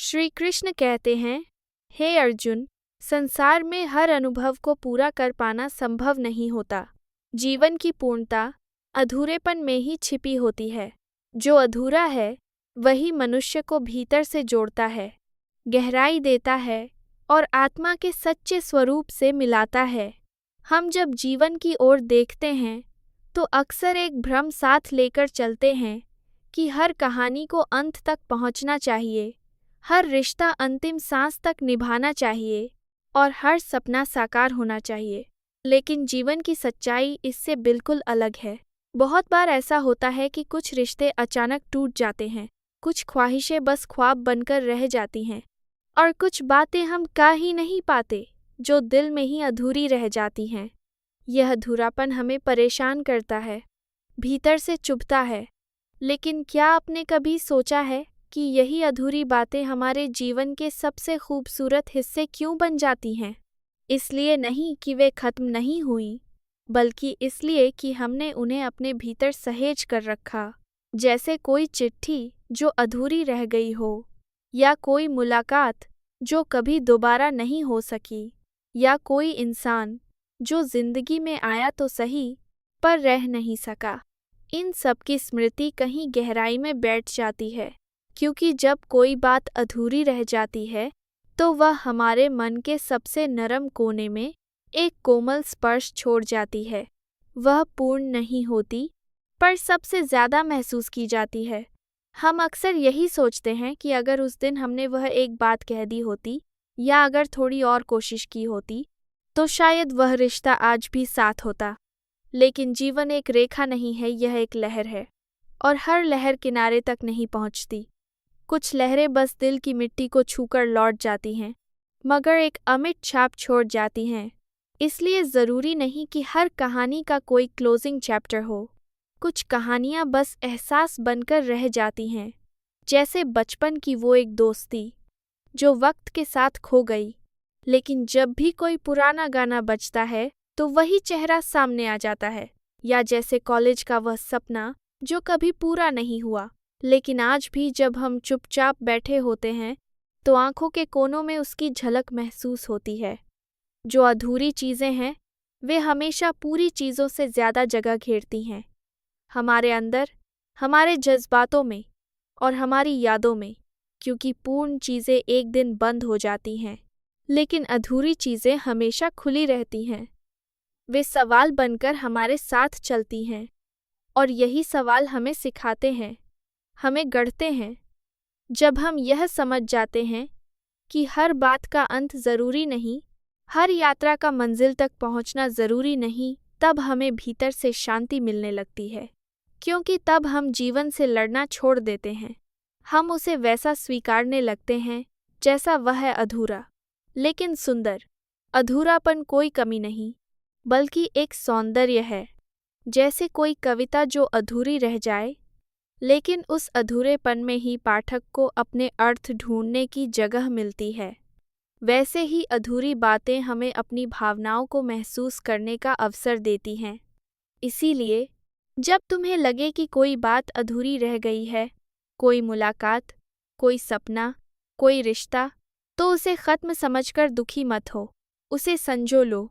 श्री कृष्ण कहते हैं, हे अर्जुन, संसार में हर अनुभव को पूरा कर पाना संभव नहीं होता। जीवन की पूर्णता अधूरेपन में ही छिपी होती है। जो अधूरा है वही मनुष्य को भीतर से जोड़ता है, गहराई देता है और आत्मा के सच्चे स्वरूप से मिलाता है। हम जब जीवन की ओर देखते हैं तो अक्सर एक भ्रम साथ लेकर चलते हैं कि हर कहानी को अंत तक पहुंचना चाहिए, हर रिश्ता अंतिम सांस तक निभाना चाहिए और हर सपना साकार होना चाहिए। लेकिन जीवन की सच्चाई इससे बिल्कुल अलग है। बहुत बार ऐसा होता है कि कुछ रिश्ते अचानक टूट जाते हैं, कुछ ख्वाहिशें बस ख्वाब बनकर रह जाती हैं और कुछ बातें हम कह ही नहीं पाते जो दिल में ही अधूरी रह जाती हैं। यह अधूरापन हमें परेशान करता है, भीतर से चुभता है। लेकिन क्या आपने कभी सोचा है कि यही अधूरी बातें हमारे जीवन के सबसे खूबसूरत हिस्से क्यों बन जाती हैं? इसलिए नहीं कि वे खत्म नहीं हुई, बल्कि इसलिए कि हमने उन्हें अपने भीतर सहेज कर रखा, जैसे कोई चिट्ठी जो अधूरी रह गई हो, या कोई मुलाकात जो कभी दोबारा नहीं हो सकी, या कोई इंसान जो जिंदगी में आया तो सही पर रह नहीं सका। इन सब की स्मृति कहीं गहराई में बैठ जाती है, क्योंकि जब कोई बात अधूरी रह जाती है तो वह हमारे मन के सबसे नरम कोने में एक कोमल स्पर्श छोड़ जाती है। वह पूर्ण नहीं होती, पर सबसे ज़्यादा महसूस की जाती है। हम अक्सर यही सोचते हैं कि अगर उस दिन हमने वह एक बात कह दी होती या अगर थोड़ी और कोशिश की होती तो शायद वह रिश्ता आज भी साथ होता। लेकिन जीवन एक रेखा नहीं है, यह एक लहर है, और हर लहर किनारे तक नहीं पहुंचती। कुछ लहरें बस दिल की मिट्टी को छूकर लौट जाती हैं, मगर एक अमिट छाप छोड़ जाती हैं। इसलिए ज़रूरी नहीं कि हर कहानी का कोई क्लोजिंग चैप्टर हो। कुछ कहानियाँ बस एहसास बनकर रह जाती हैं, जैसे बचपन की वो एक दोस्ती जो वक्त के साथ खो गई, लेकिन जब भी कोई पुराना गाना बजता है तो वही चेहरा सामने आ जाता है। या जैसे कॉलेज का वह सपना जो कभी पूरा नहीं हुआ, लेकिन आज भी जब हम चुपचाप बैठे होते हैं तो आंखों के कोनों में उसकी झलक महसूस होती है। जो अधूरी चीज़ें हैं वे हमेशा पूरी चीज़ों से ज़्यादा जगह घेरती हैं, हमारे अंदर, हमारे जज्बातों में और हमारी यादों में, क्योंकि पूर्ण चीज़ें एक दिन बंद हो जाती हैं, लेकिन अधूरी चीज़ें हमेशा खुली रहती हैं। वे सवाल बनकर हमारे साथ चलती हैं और यही सवाल हमें सिखाते हैं, हमें गढ़ते हैं। जब हम यह समझ जाते हैं कि हर बात का अंत ज़रूरी नहीं, हर यात्रा का मंजिल तक पहुंचना ज़रूरी नहीं, तब हमें भीतर से शांति मिलने लगती है, क्योंकि तब हम जीवन से लड़ना छोड़ देते हैं। हम उसे वैसा स्वीकारने लगते हैं जैसा वह है, अधूरा लेकिन सुंदर। अधूरापन कोई कमी नहीं, बल्कि एक सौंदर्य है। जैसे कोई कविता जो अधूरी रह जाए, लेकिन उस अधूरेपन में ही पाठक को अपने अर्थ ढूंढने की जगह मिलती है, वैसे ही अधूरी बातें हमें अपनी भावनाओं को महसूस करने का अवसर देती हैं। इसीलिए जब तुम्हें लगे कि कोई बात अधूरी रह गई है, कोई मुलाकात, कोई सपना, कोई रिश्ता, तो उसे ख़त्म समझकर दुखी मत हो, उसे संजो लो,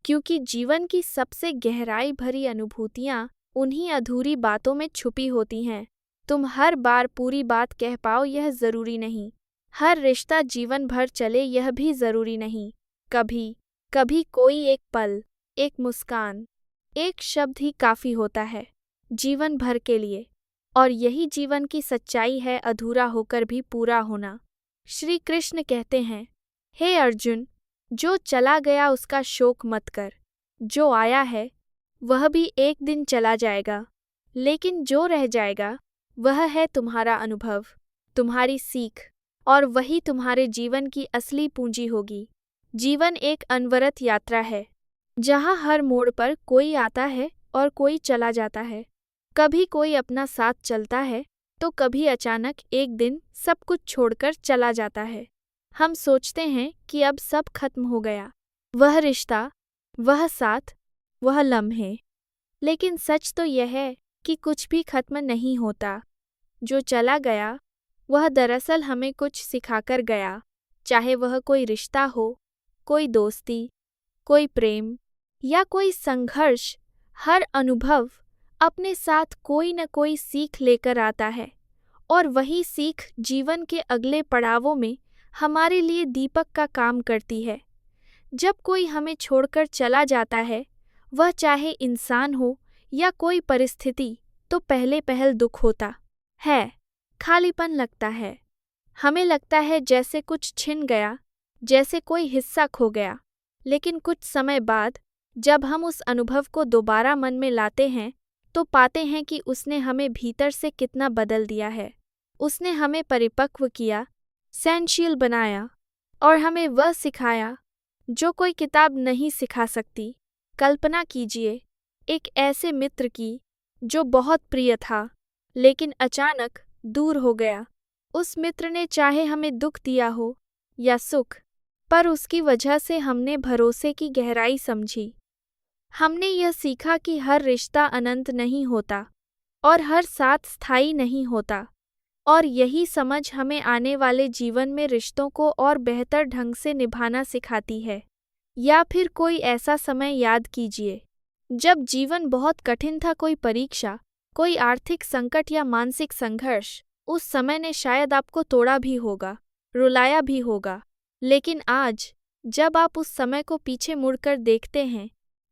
क्योंकि जीवन की सबसे गहराई भरी अनुभूतियाँ उन्हीं अधूरी बातों में छुपी होती हैं। तुम हर बार पूरी बात कह पाओ यह ज़रूरी नहीं, हर रिश्ता जीवन भर चले यह भी ज़रूरी नहीं। कभी कभी कोई एक पल, एक मुस्कान, एक शब्द ही काफ़ी होता है जीवन भर के लिए, और यही जीवन की सच्चाई है, अधूरा होकर भी पूरा होना। श्री कृष्ण कहते हैं, हे अर्जुन, जो चला गया उसका शोक मत कर, जो आया है वह भी एक दिन चला जाएगा, लेकिन जो रह जाएगा वह है तुम्हारा अनुभव, तुम्हारी सीख, और वही तुम्हारे जीवन की असली पूंजी होगी। जीवन एक अनवरत यात्रा है, जहाँ हर मोड़ पर कोई आता है और कोई चला जाता है। कभी कोई अपना साथ चलता है तो कभी अचानक एक दिन सब कुछ छोड़कर चला जाता है। हम सोचते हैं कि अब सब खत्म हो गया, वह रिश्ता, वह साथ, वह लम्हे, लेकिन सच तो यह है कि कुछ भी खत्म नहीं होता। जो चला गया वह दरअसल हमें कुछ सिखाकर गया, चाहे वह कोई रिश्ता हो, कोई दोस्ती, कोई प्रेम या कोई संघर्ष। हर अनुभव अपने साथ कोई न कोई सीख लेकर आता है और वही सीख जीवन के अगले पड़ावों में हमारे लिए दीपक का काम करती है। जब कोई हमें छोड़कर चला जाता है, वह चाहे इंसान हो या कोई परिस्थिति, तो पहल दुख होता है, खालीपन लगता है। हमें लगता है जैसे कुछ छिन गया, जैसे कोई हिस्सा खो गया। लेकिन कुछ समय बाद जब हम उस अनुभव को दोबारा मन में लाते हैं, तो पाते हैं कि उसने हमें भीतर से कितना बदल दिया है। उसने हमें परिपक्व किया, सहनशील बनाया और हमें वह सिखाया जो कोई किताब नहीं सिखा सकती। कल्पना कीजिए एक ऐसे मित्र की जो बहुत प्रिय था, लेकिन अचानक दूर हो गया। उस मित्र ने चाहे हमें दुख दिया हो या सुख, पर उसकी वजह से हमने भरोसे की गहराई समझी। हमने यह सीखा कि हर रिश्ता अनंत नहीं होता और हर साथ स्थायी नहीं होता, और यही समझ हमें आने वाले जीवन में रिश्तों को और बेहतर ढंग से निभाना सिखाती है। या फिर कोई ऐसा समय याद कीजिए जब जीवन बहुत कठिन था, कोई परीक्षा, कोई आर्थिक संकट या मानसिक संघर्ष। उस समय ने शायद आपको तोड़ा भी होगा, रुलाया भी होगा, लेकिन आज जब आप उस समय को पीछे मुड़कर देखते हैं,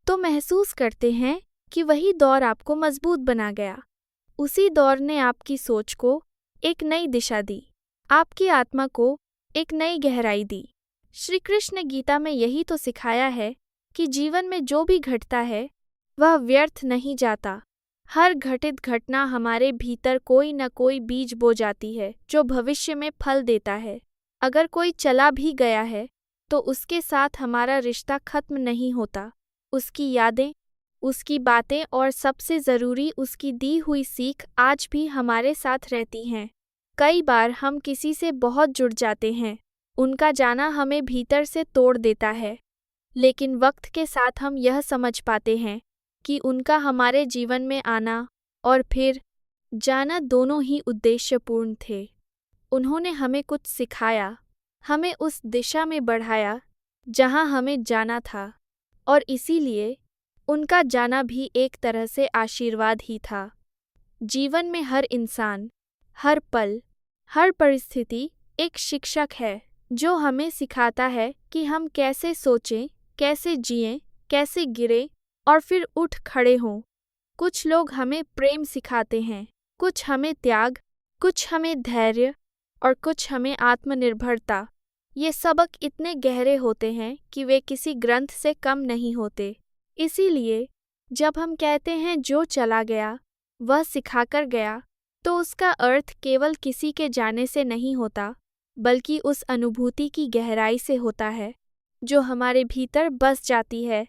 तो महसूस करते हैं कि वही दौर आपको मजबूत बना गया। उसी दौर ने आपकी सोच को एक नई दिशा दी, आपकी आत्मा को एक नई गहराई दी। श्री कृष्ण गीता में यही तो सिखाया है कि जीवन में जो भी घटता है वह व्यर्थ नहीं जाता। हर घटित घटना हमारे भीतर कोई न कोई बीज बो जाती है जो भविष्य में फल देता है। अगर कोई चला भी गया है तो उसके साथ हमारा रिश्ता खत्म नहीं होता। उसकी यादें, उसकी बातें और सबसे ज़रूरी उसकी दी हुई सीख आज भी हमारे साथ रहती हैं। कई बार हम किसी से बहुत जुड़ जाते हैं, उनका जाना हमें भीतर से तोड़ देता है, लेकिन वक्त के साथ हम यह समझ पाते हैं कि उनका हमारे जीवन में आना और फिर जाना दोनों ही उद्देश्यपूर्ण थे। उन्होंने हमें कुछ सिखाया, हमें उस दिशा में बढ़ाया जहां हमें जाना था, और इसीलिए उनका जाना भी एक तरह से आशीर्वाद ही था। जीवन में हर इंसान, हर पल, हर परिस्थिति एक शिक्षक है जो हमें सिखाता है कि हम कैसे सोचें, कैसे जिएं, कैसे गिरे और फिर उठ खड़े हों। कुछ लोग हमें प्रेम सिखाते हैं, कुछ हमें त्याग, कुछ हमें धैर्य और कुछ हमें आत्मनिर्भरता। ये सबक इतने गहरे होते हैं कि वे किसी ग्रंथ से कम नहीं होते। इसीलिए जब हम कहते हैं जो चला गया वह सिखाकर गया, तो उसका अर्थ केवल किसी के जाने से नहीं होता, बल्कि उस अनुभूति की गहराई से होता है जो हमारे भीतर बस जाती है,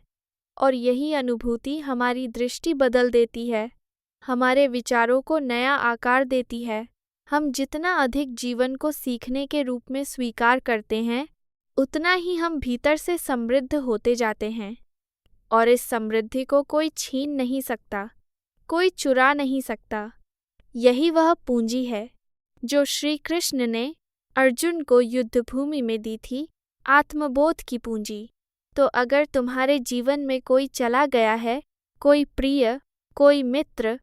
और यही अनुभूति हमारी दृष्टि बदल देती है, हमारे विचारों को नया आकार देती है। हम जितना अधिक जीवन को सीखने के रूप में स्वीकार करते हैं, उतना ही हम भीतर से समृद्ध होते जाते हैं, और इस समृद्धि को कोई छीन नहीं सकता, कोई चुरा नहीं सकता। यही वह पूंजी है जो श्री कृष्ण ने अर्जुन को युद्धभूमि में दी थी, आत्मबोध की पूंजी। तो अगर तुम्हारे जीवन में कोई चला गया है, कोई प्रिय, कोई मित्र,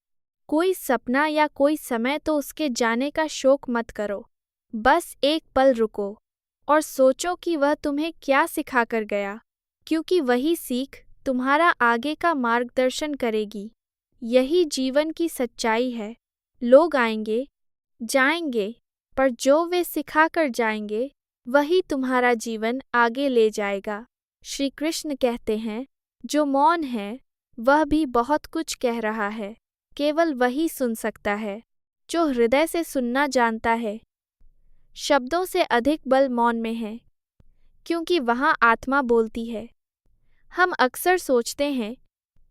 कोई सपना या कोई समय, तो उसके जाने का शोक मत करो। बस एक पल रुको और सोचो कि वह तुम्हें क्या सिखा कर गया, क्योंकि वही सीख तुम्हारा आगे का मार्गदर्शन करेगी। यही जीवन की सच्चाई है। लोग आएंगे, जाएंगे, पर जो वे सिखा कर जाएंगे वही तुम्हारा जीवन आगे ले जाएगा। श्री कृष्ण कहते हैं, जो मौन है वह भी बहुत कुछ कह रहा है। केवल वही सुन सकता है जो हृदय से सुनना जानता है। शब्दों से अधिक बल मौन में है, क्योंकि वहाँ आत्मा बोलती है। हम अक्सर सोचते हैं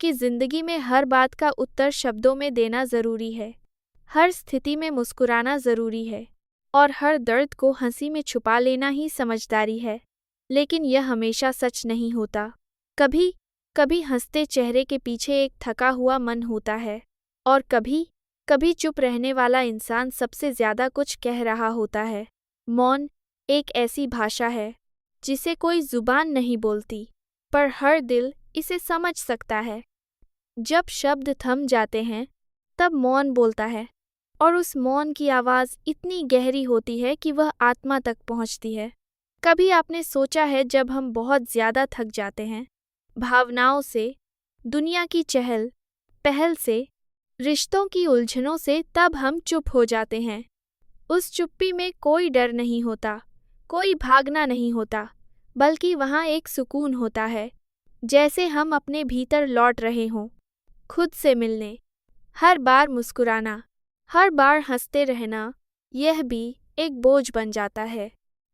कि जिंदगी में हर बात का उत्तर शब्दों में देना ज़रूरी है, हर स्थिति में मुस्कुराना ज़रूरी है, और हर दर्द को हंसी में छुपा लेना ही समझदारी है। लेकिन यह हमेशा सच नहीं होता। कभी कभी हंसते चेहरे के पीछे एक थका हुआ मन होता है, और कभी कभी चुप रहने वाला इंसान सबसे ज्यादा कुछ कह रहा होता है। मौन एक ऐसी भाषा है जिसे कोई जुबान नहीं बोलती, पर हर दिल इसे समझ सकता है। जब शब्द थम जाते हैं, तब मौन बोलता है, और उस मौन की आवाज़ इतनी गहरी होती है कि वह आत्मा तक पहुंचती है। कभी आपने सोचा है, जब हम बहुत ज़्यादा थक जाते हैं, भावनाओं से, दुनिया की चहल पहल से, रिश्तों की उलझनों से, तब हम चुप हो जाते हैं। उस चुप्पी में कोई डर नहीं होता, कोई भागना नहीं होता, बल्कि वहाँ एक सुकून होता है, जैसे हम अपने भीतर लौट रहे हों, खुद से मिलने। हर बार मुस्कुराना, हर बार हंसते रहना, यह भी एक बोझ बन जाता है,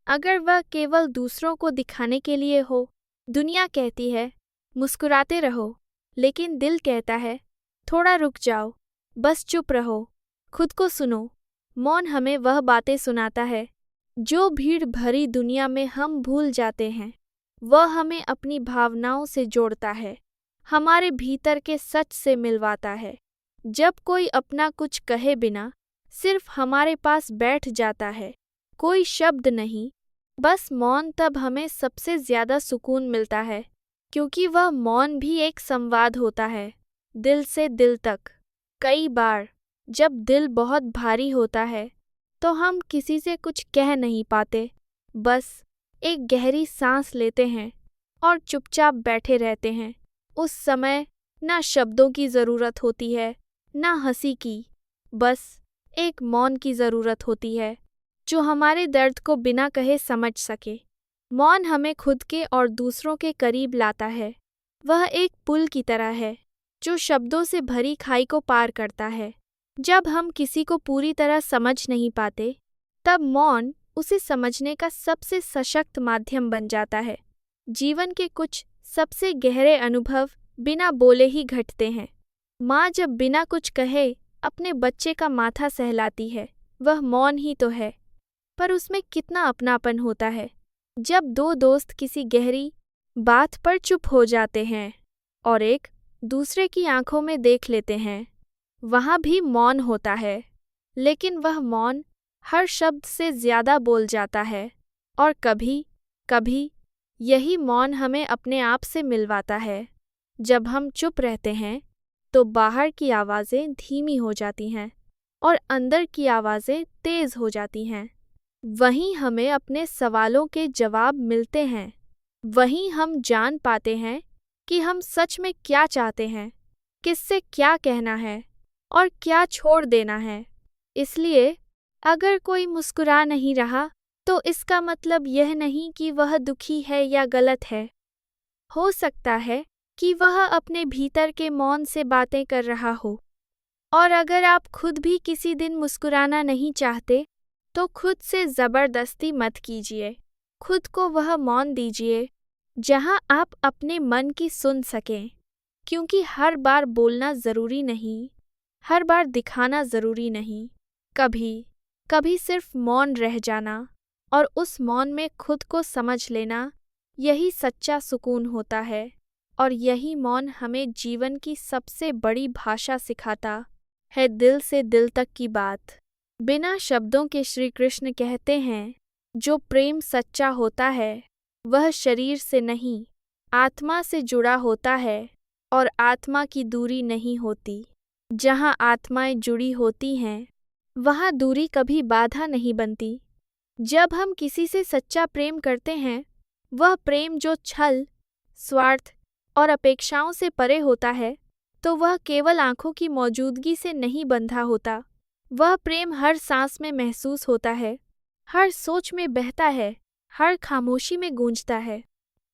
अगर वह केवल दूसरों को दिखाने के लिए हो। दुनिया कहती है, मुस्कुराते रहो, लेकिन दिल कहता है, थोड़ा रुक जाओ, बस चुप रहो, खुद को सुनो। मौन हमें वह बातें सुनाता है जो भीड़ भरी दुनिया में हम भूल जाते हैं। वह हमें अपनी भावनाओं से जोड़ता है, हमारे भीतर के सच से मिलवाता है। जब कोई अपना कुछ कहे बिना सिर्फ हमारे पास बैठ जाता है, कोई शब्द नहीं, बस मौन, तब हमें सबसे ज्यादा सुकून मिलता है, क्योंकि वह मौन भी एक संवाद होता है, दिल से दिल तक। कई बार जब दिल बहुत भारी होता है, तो हम किसी से कुछ कह नहीं पाते, बस एक गहरी सांस लेते हैं और चुपचाप बैठे रहते हैं। उस समय ना शब्दों की ज़रूरत होती है, ना हंसी की, बस एक मौन की ज़रूरत होती है, जो हमारे दर्द को बिना कहे समझ सके। मौन हमें खुद के और दूसरों के करीब लाता है। वह एक पुल की तरह है, जो शब्दों से भरी खाई को पार करता है। जब हम किसी को पूरी तरह समझ नहीं पाते, तब मौन उसे समझने का सबसे सशक्त माध्यम बन जाता है। जीवन के कुछ सबसे गहरे अनुभव बिना बोले ही घटते हैं। माँ जब बिना कुछ कहे अपने बच्चे का माथा सहलाती है, वह मौन ही तो है, पर उसमें कितना अपनापन होता है। जब दो दोस्त किसी गहरी बात पर चुप हो जाते हैं और एक दूसरे की आंखों में देख लेते हैं, वहाँ भी मौन होता है, लेकिन वह मौन हर शब्द से ज़्यादा बोल जाता है, और कभी कभी यही मौन हमें अपने आप से मिलवाता है। जब हम चुप रहते हैं, तो बाहर की आवाज़ें धीमी हो जाती हैं और अंदर की आवाज़ें तेज़ हो जाती हैं। वहीं हमें अपने सवालों के जवाब मिलते हैं। वहीं हम जान पाते हैं कि हम सच में क्या चाहते हैं, किससे क्या कहना है और क्या छोड़ देना है। इसलिए अगर कोई मुस्कुरा नहीं रहा, तो इसका मतलब यह नहीं कि वह दुखी है या गलत है। हो सकता है कि वह अपने भीतर के मौन से बातें कर रहा हो। और अगर आप खुद भी किसी दिन मुस्कुराना नहीं चाहते, तो खुद से ज़बरदस्ती मत कीजिए। खुद को वह मौन दीजिए जहां आप अपने मन की सुन सकें, क्योंकि हर बार बोलना ज़रूरी नहीं, हर बार दिखाना ज़रूरी नहीं। कभी कभी सिर्फ मौन रह जाना और उस मौन में खुद को समझ लेना, यही सच्चा सुकून होता है। और यही मौन हमें जीवन की सबसे बड़ी भाषा सिखाता है, दिल से दिल तक की बात। बिना शब्दों के श्री कृष्ण कहते हैं, जो प्रेम सच्चा होता है, वह शरीर से नहीं, आत्मा से जुड़ा होता है, और आत्मा की दूरी नहीं होती। जहाँ आत्माएं जुड़ी होती हैं, वहाँ दूरी कभी बाधा नहीं बनती। जब हम किसी से सच्चा प्रेम करते हैं, वह प्रेम जो छल, स्वार्थ और अपेक्षाओं से परे होता है, तो वह केवल आंखों की मौजूदगी से नहीं बंधा होता। वह प्रेम हर सांस में महसूस होता है, हर सोच में बहता है, हर खामोशी में गूंजता है।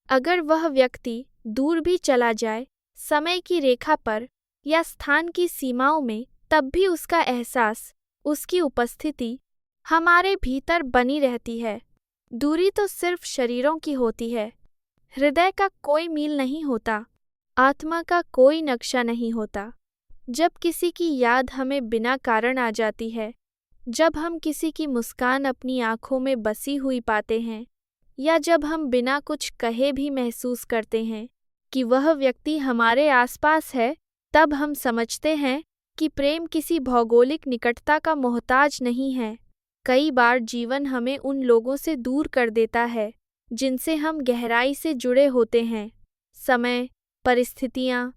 अगर वह व्यक्ति दूर भी चला जाए, समय की रेखा पर या स्थान की सीमाओं में, तब भी उसका एहसास, उसकी उपस्थिति हमारे भीतर बनी रहती है। दूरी तो सिर्फ शरीरों की होती है, हृदय का कोई मील नहीं होता, आत्मा का कोई नक्शा नहीं होता। जब किसी की याद हमें बिना कारण आ जाती है, जब हम किसी की मुस्कान अपनी आंखों में बसी हुई पाते हैं, या जब हम बिना कुछ कहे भी महसूस करते हैं कि वह व्यक्ति हमारे आसपास है, तब हम समझते हैं कि प्रेम किसी भौगोलिक निकटता का मोहताज नहीं है। कई बार जीवन हमें उन लोगों से दूर कर देता है जिनसे हम गहराई से जुड़े होते हैं। समय, परिस्थितियाँ,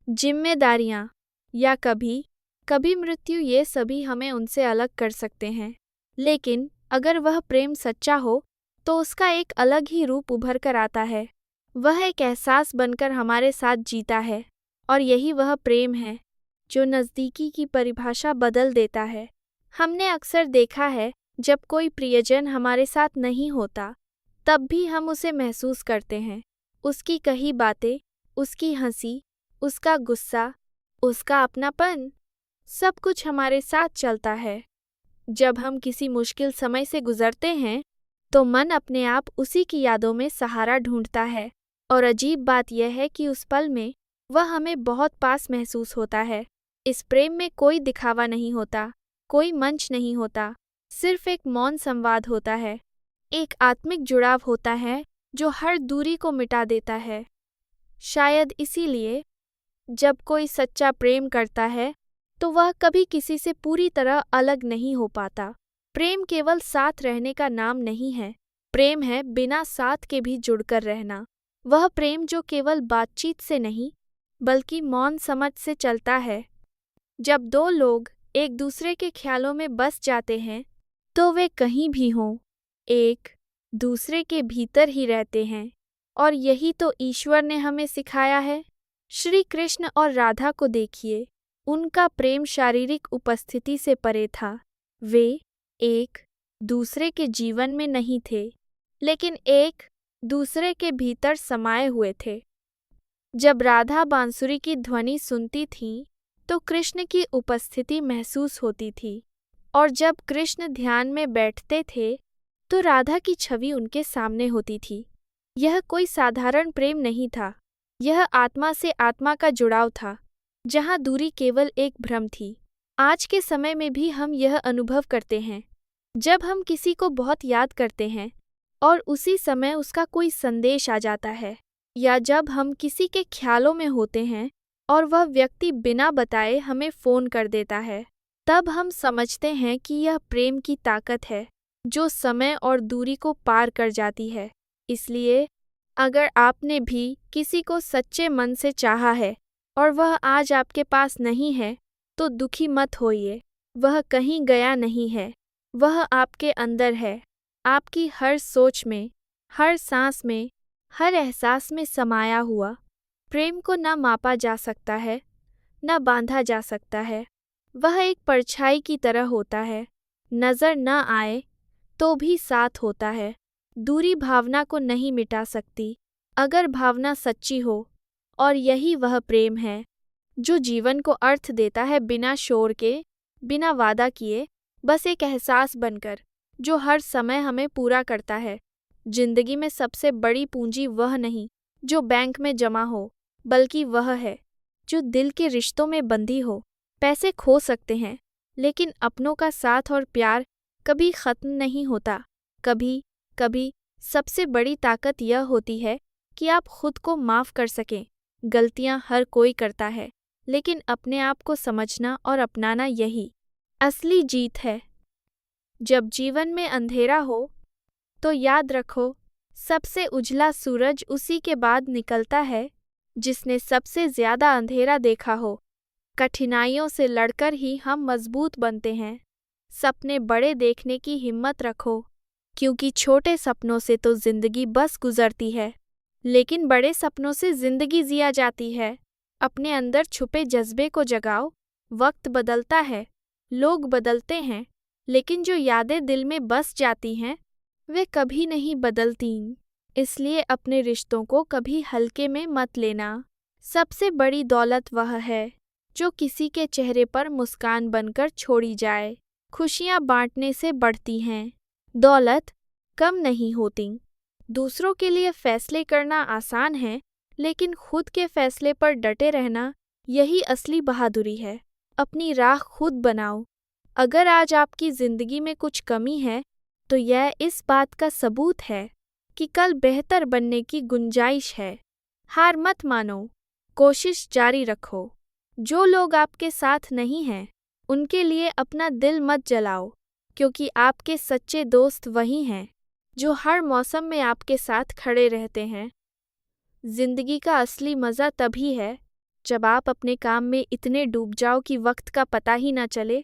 जिम्मेदारियाँ या कभी कभी मृत्यु, ये सभी हमें उनसे अलग कर सकते हैं। लेकिन अगर वह प्रेम सच्चा हो तो उसका एक अलग ही रूप उभर कर आता है। वह एक एहसास बनकर हमारे साथ जीता है और यही वह प्रेम है जो नज़दीकी की परिभाषा बदल देता है। हमने अक्सर देखा है जब कोई प्रियजन हमारे साथ नहीं होता तब भी हम उसे महसूस करते हैं। उसकी कही बातें, उसकी हंसी, उसका गुस्सा, उसका अपनापन, सब कुछ हमारे साथ चलता है। जब हम किसी मुश्किल समय से गुजरते हैं तो मन अपने आप उसी की यादों में सहारा ढूंढता है। और अजीब बात यह है कि उस पल में वह हमें बहुत पास महसूस होता है। इस प्रेम में कोई दिखावा नहीं होता, कोई मंच नहीं होता, सिर्फ एक मौन संवाद होता है। एक आत्मिक जुड़ाव होता है जो हर दूरी को मिटा देता है। शायद इसीलिए जब कोई सच्चा प्रेम करता है तो वह कभी किसी से पूरी तरह अलग नहीं हो पाता। प्रेम केवल साथ रहने का नाम नहीं है, प्रेम है बिना साथ के भी जुड़कर रहना। वह प्रेम जो केवल बातचीत से नहीं बल्कि मौन समझ से चलता है। जब दो लोग एक दूसरे के ख्यालों में बस जाते हैं तो वे कहीं भी हों, एक दूसरे के भीतर ही रहते हैं। और यही तो ईश्वर ने हमें सिखाया है। श्री कृष्ण और राधा को देखिए, उनका प्रेम शारीरिक उपस्थिति से परे था। वे एक दूसरे के जीवन में नहीं थे, लेकिन एक दूसरे के भीतर समाये हुए थे। जब राधा बांसुरी की ध्वनि सुनती थी तो कृष्ण की उपस्थिति महसूस होती थी, और जब कृष्ण ध्यान में बैठते थे तो राधा की छवि उनके सामने होती थी। यह कोई साधारण प्रेम नहीं था, यह आत्मा से आत्मा का जुड़ाव था, जहाँ दूरी केवल एक भ्रम थी। आज के समय में भी हम यह अनुभव करते हैं। जब हम किसी को बहुत याद करते हैं और उसी समय उसका कोई संदेश आ जाता है, या जब हम किसी के ख्यालों में होते हैं और वह व्यक्ति बिना बताए हमें फ़ोन कर देता है, तब हम समझते हैं कि यह प्रेम की ताकत है जो समय और दूरी को पार कर जाती है। इसलिए अगर आपने भी किसी को सच्चे मन से चाहा है और वह आज आपके पास नहीं है तो दुखी मत होइए। वह कहीं गया नहीं है, वह आपके अंदर है, आपकी हर सोच में, हर सांस में, हर एहसास में समाया हुआ। प्रेम को न मापा जा सकता है, न बांधा जा सकता है। वह एक परछाई की तरह होता है, नज़र न आए तो भी साथ होता है। दूरी भावना को नहीं मिटा सकती अगर भावना सच्ची हो, और यही वह प्रेम है जो जीवन को अर्थ देता है, बिना शोर के, बिना वादा किए, बस एक एहसास बनकर जो हर समय हमें पूरा करता है। जिंदगी में सबसे बड़ी पूंजी वह नहीं जो बैंक में जमा हो, बल्कि वह है जो दिल के रिश्तों में बंधी हो। पैसे खो सकते हैं, लेकिन अपनों का साथ और प्यार कभी ख़त्म नहीं होता। कभी कभी सबसे बड़ी ताकत यह होती है कि आप खुद को माफ़ कर सकें। गलतियां हर कोई करता है, लेकिन अपने आप को समझना और अपनाना यही असली जीत है। जब जीवन में अंधेरा हो तो याद रखो, सबसे उजला सूरज उसी के बाद निकलता है जिसने सबसे ज़्यादा अंधेरा देखा हो। कठिनाइयों से लड़कर ही हम मजबूत बनते हैं। सपने बड़े देखने की हिम्मत रखो, क्योंकि छोटे सपनों से तो जिंदगी बस गुजरती है, लेकिन बड़े सपनों से जिंदगी जिया जाती है। अपने अंदर छुपे जज्बे को जगाओ। वक्त बदलता है, लोग बदलते हैं, लेकिन जो यादें दिल में बस जाती हैं वे कभी नहीं बदलती। इसलिए अपने रिश्तों को कभी हल्के में मत लेना। सबसे बड़ी दौलत वह है जो किसी के चेहरे पर मुस्कान बनकर छोड़ी जाए। खुशियाँ बांटने से बढ़ती हैं, दौलत कम नहीं होती। दूसरों के लिए फैसले करना आसान है, लेकिन खुद के फैसले पर डटे रहना, यही असली बहादुरी है। अपनी राह खुद बनाओ। अगर आज आपकी ज़िंदगी में कुछ कमी है तो यह इस बात का सबूत है कि कल बेहतर बनने की गुंजाइश है। हार मत मानो, कोशिश जारी रखो। जो लोग आपके साथ नहीं हैं, उनके लिए अपना दिल मत जलाओ, क्योंकि आपके सच्चे दोस्त वही हैं जो हर मौसम में आपके साथ खड़े रहते हैं। जिंदगी का असली मज़ा तभी है जब आप अपने काम में इतने डूब जाओ कि वक्त का पता ही ना चले।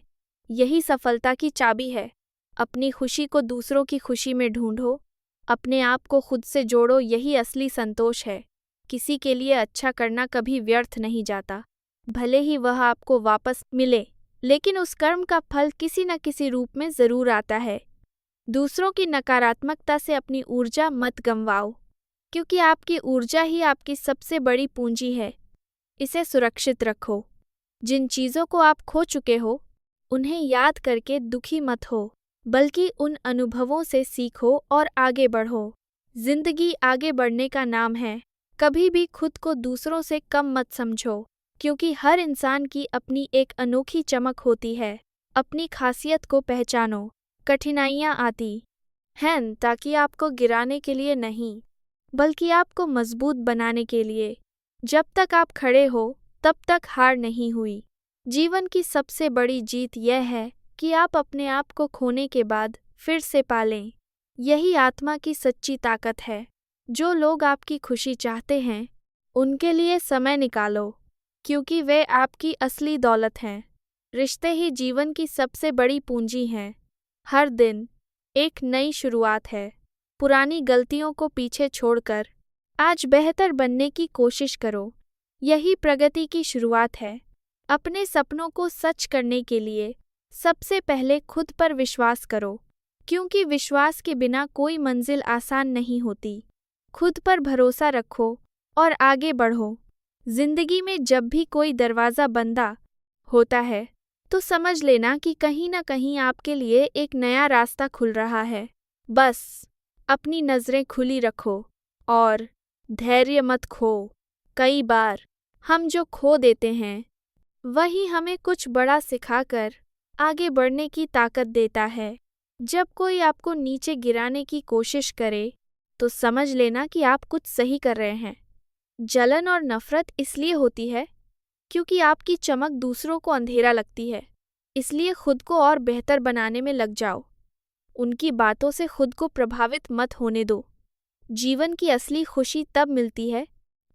यही सफलता की चाबी है। अपनी खुशी को दूसरों की खुशी में ढूंढो, अपने आप को खुद से जोड़ो, यही असली संतोष है। किसी के लिए अच्छा करना कभी व्यर्थ नहीं जाता, भले ही वह आपको वापस मिले, लेकिन उस कर्म का फल किसी न किसी रूप में ज़रूर आता है। दूसरों की नकारात्मकता से अपनी ऊर्जा मत गंवाओ, क्योंकि आपकी ऊर्जा ही आपकी सबसे बड़ी पूंजी है। इसे सुरक्षित रखो। जिन चीज़ों को आप खो चुके हो, उन्हें याद करके दुखी मत हो, बल्कि उन अनुभवों से सीखो और आगे बढ़ो। जिंदगी आगे बढ़ने का नाम है। कभी भी खुद को दूसरों से कम मत समझो, क्योंकि हर इंसान की अपनी एक अनोखी चमक होती है। अपनी खासियत को पहचानो। कठिनाइयाँ आती हैं ताकि आपको गिराने के लिए नहीं, बल्कि आपको मजबूत बनाने के लिए। जब तक आप खड़े हो, तब तक हार नहीं हुई। जीवन की सबसे बड़ी जीत यह है कि आप अपने आप को खोने के बाद फिर से पालें। यही आत्मा की सच्ची ताकत है। जो लोग आपकी खुशी चाहते हैं, उनके लिए समय निकालो, क्योंकि वे आपकी असली दौलत हैं। रिश्ते ही जीवन की सबसे बड़ी पूंजी हैं। हर दिन एक नई शुरुआत है। पुरानी गलतियों को पीछे छोड़कर आज बेहतर बनने की कोशिश करो। यही प्रगति की शुरुआत है। अपने सपनों को सच करने के लिए सबसे पहले खुद पर विश्वास करो, क्योंकि विश्वास के बिना कोई मंजिल आसान नहीं होती। खुद पर भरोसा रखो और आगे बढ़ो। जिंदगी में जब भी कोई दरवाज़ा बंदा होता है, तो समझ लेना कि कहीं ना कहीं आपके लिए एक नया रास्ता खुल रहा है। बस अपनी नज़रें खुली रखो और धैर्य मत खो। कई बार हम जो खो देते हैं, वही हमें कुछ बड़ा सिखाकर आगे बढ़ने की ताकत देता है। जब कोई आपको नीचे गिराने की कोशिश करे, तो समझ लेना कि आप कुछ सही कर रहे हैं। जलन और नफरत इसलिए होती है क्योंकि आपकी चमक दूसरों को अंधेरा लगती है। इसलिए खुद को और बेहतर बनाने में लग जाओ। उनकी बातों से खुद को प्रभावित मत होने दो। जीवन की असली खुशी तब मिलती है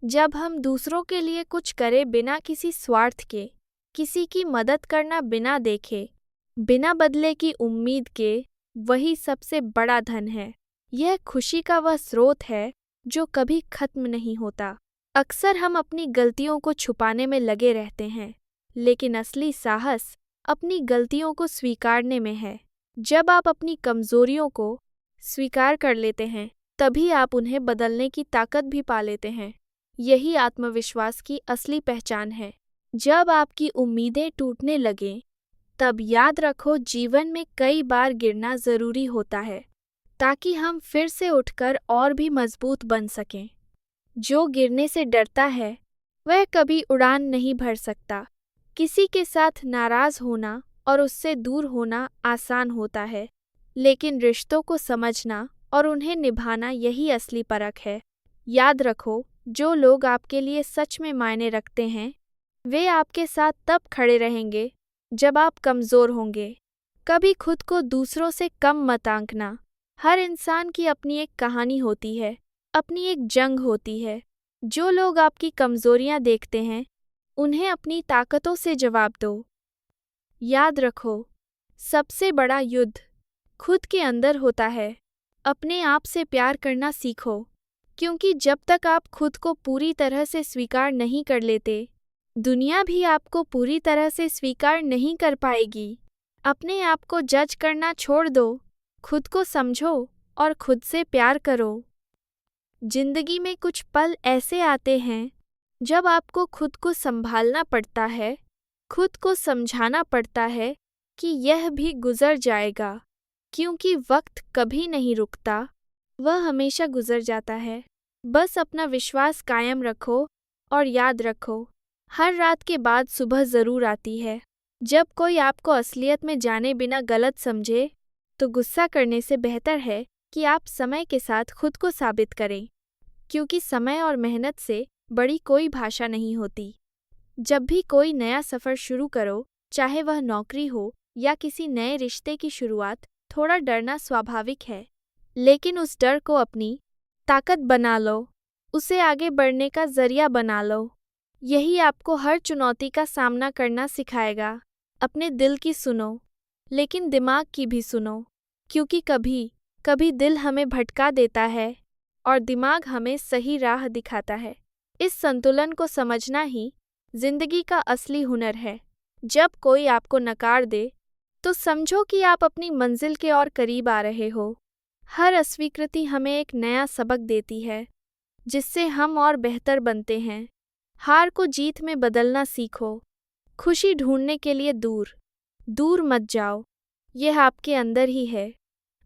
जब हम दूसरों के लिए कुछ करें बिना किसी स्वार्थ के, किसी की मदद करना बिना देखे, बिना बदले की उम्मीद के। वही सबसे बड़ा धन है। यह खुशी का वह स्रोत है जो कभी खत्म नहीं होता। अक्सर हम अपनी गलतियों को छुपाने में लगे रहते हैं, लेकिन असली साहस अपनी गलतियों को स्वीकारने में है। जब आप अपनी कमजोरियों को स्वीकार कर लेते हैं, तभी आप उन्हें बदलने की ताकत भी पा लेते हैं। यही आत्मविश्वास की असली पहचान है। जब आपकी उम्मीदें टूटने लगें, तब याद रखो जीवन में कई बार गिरना ज़रूरी होता है, ताकि हम फिर से उठकर और भी मजबूत बन सकें। जो गिरने से डरता है, वह कभी उड़ान नहीं भर सकता। किसी के साथ नाराज होना और उससे दूर होना आसान होता है, लेकिन रिश्तों को समझना और उन्हें निभाना यही असली परख है। याद रखो, जो लोग आपके लिए सच में मायने रखते हैं, वे आपके साथ तब खड़े रहेंगे जब आप कमज़ोर होंगे। कभी खुद को दूसरों से कम मत आंकना। हर इंसान की अपनी एक कहानी होती है, अपनी एक जंग होती है। जो लोग आपकी कमज़ोरियां देखते हैं, उन्हें अपनी ताकतों से जवाब दो। याद रखो, सबसे बड़ा युद्ध खुद के अंदर होता है। अपने आप से प्यार करना सीखो, क्योंकि जब तक आप खुद को पूरी तरह से स्वीकार नहीं कर लेते, दुनिया भी आपको पूरी तरह से स्वीकार नहीं कर पाएगी। अपने आप को जज करना छोड़ दो, खुद को समझो और खुद से प्यार करो। जिंदगी में कुछ पल ऐसे आते हैं जब आपको खुद को संभालना पड़ता है, खुद को समझाना पड़ता है कि यह भी गुजर जाएगा, क्योंकि वक्त कभी नहीं रुकता, वह हमेशा गुजर जाता है। बस अपना विश्वास कायम रखो और याद रखो, हर रात के बाद सुबह ज़रूर आती है। जब कोई आपको असलियत में जाने बिना गलत समझे, तो गुस्सा करने से बेहतर है कि आप समय के साथ खुद को साबित करें, क्योंकि समय और मेहनत से बड़ी कोई भाषा नहीं होती। जब भी कोई नया सफ़र शुरू करो, चाहे वह नौकरी हो या किसी नए रिश्ते की शुरुआत, थोड़ा डरना स्वाभाविक है। लेकिन उस डर को अपनी ताकत बना लो, उसे आगे बढ़ने का जरिया बना लो। यही आपको हर चुनौती का सामना करना सिखाएगा। अपने दिल की सुनो, लेकिन दिमाग की भी सुनो, क्योंकि कभी कभी दिल हमें भटका देता है और दिमाग हमें सही राह दिखाता है। इस संतुलन को समझना ही जिंदगी का असली हुनर है। जब कोई आपको नकार दे, तो समझो कि आप अपनी मंजिल के और करीब आ रहे हो। हर अस्वीकृति हमें एक नया सबक देती है, जिससे हम और बेहतर बनते हैं। हार को जीत में बदलना सीखो। खुशी ढूंढने के लिए दूर दूर मत जाओ, यह आपके अंदर ही है।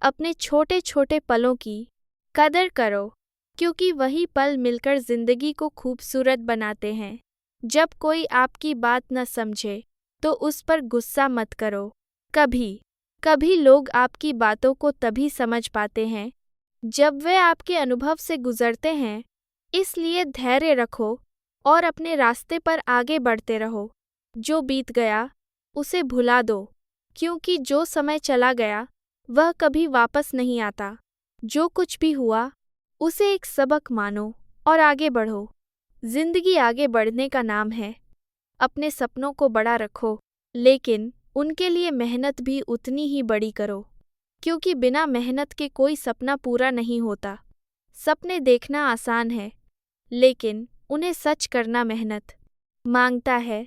अपने छोटे छोटे पलों की कदर करो, क्योंकि वही पल मिलकर जिंदगी को खूबसूरत बनाते हैं। जब कोई आपकी बात न समझे, तो उस पर गुस्सा मत करो। कभी कभी लोग आपकी बातों को तभी समझ पाते हैं जब वे आपके अनुभव से गुजरते हैं। इसलिए धैर्य रखो और अपने रास्ते पर आगे बढ़ते रहो। जो बीत गया उसे भुला दो, क्योंकि जो समय चला गया वह कभी वापस नहीं आता। जो कुछ भी हुआ उसे एक सबक मानो और आगे बढ़ो। जिंदगी आगे बढ़ने का नाम है। अपने सपनों को बड़ा रखो, लेकिन उनके लिए मेहनत भी उतनी ही बड़ी करो, क्योंकि बिना मेहनत के कोई सपना पूरा नहीं होता। सपने देखना आसान है, लेकिन उन्हें सच करना मेहनत मांगता है।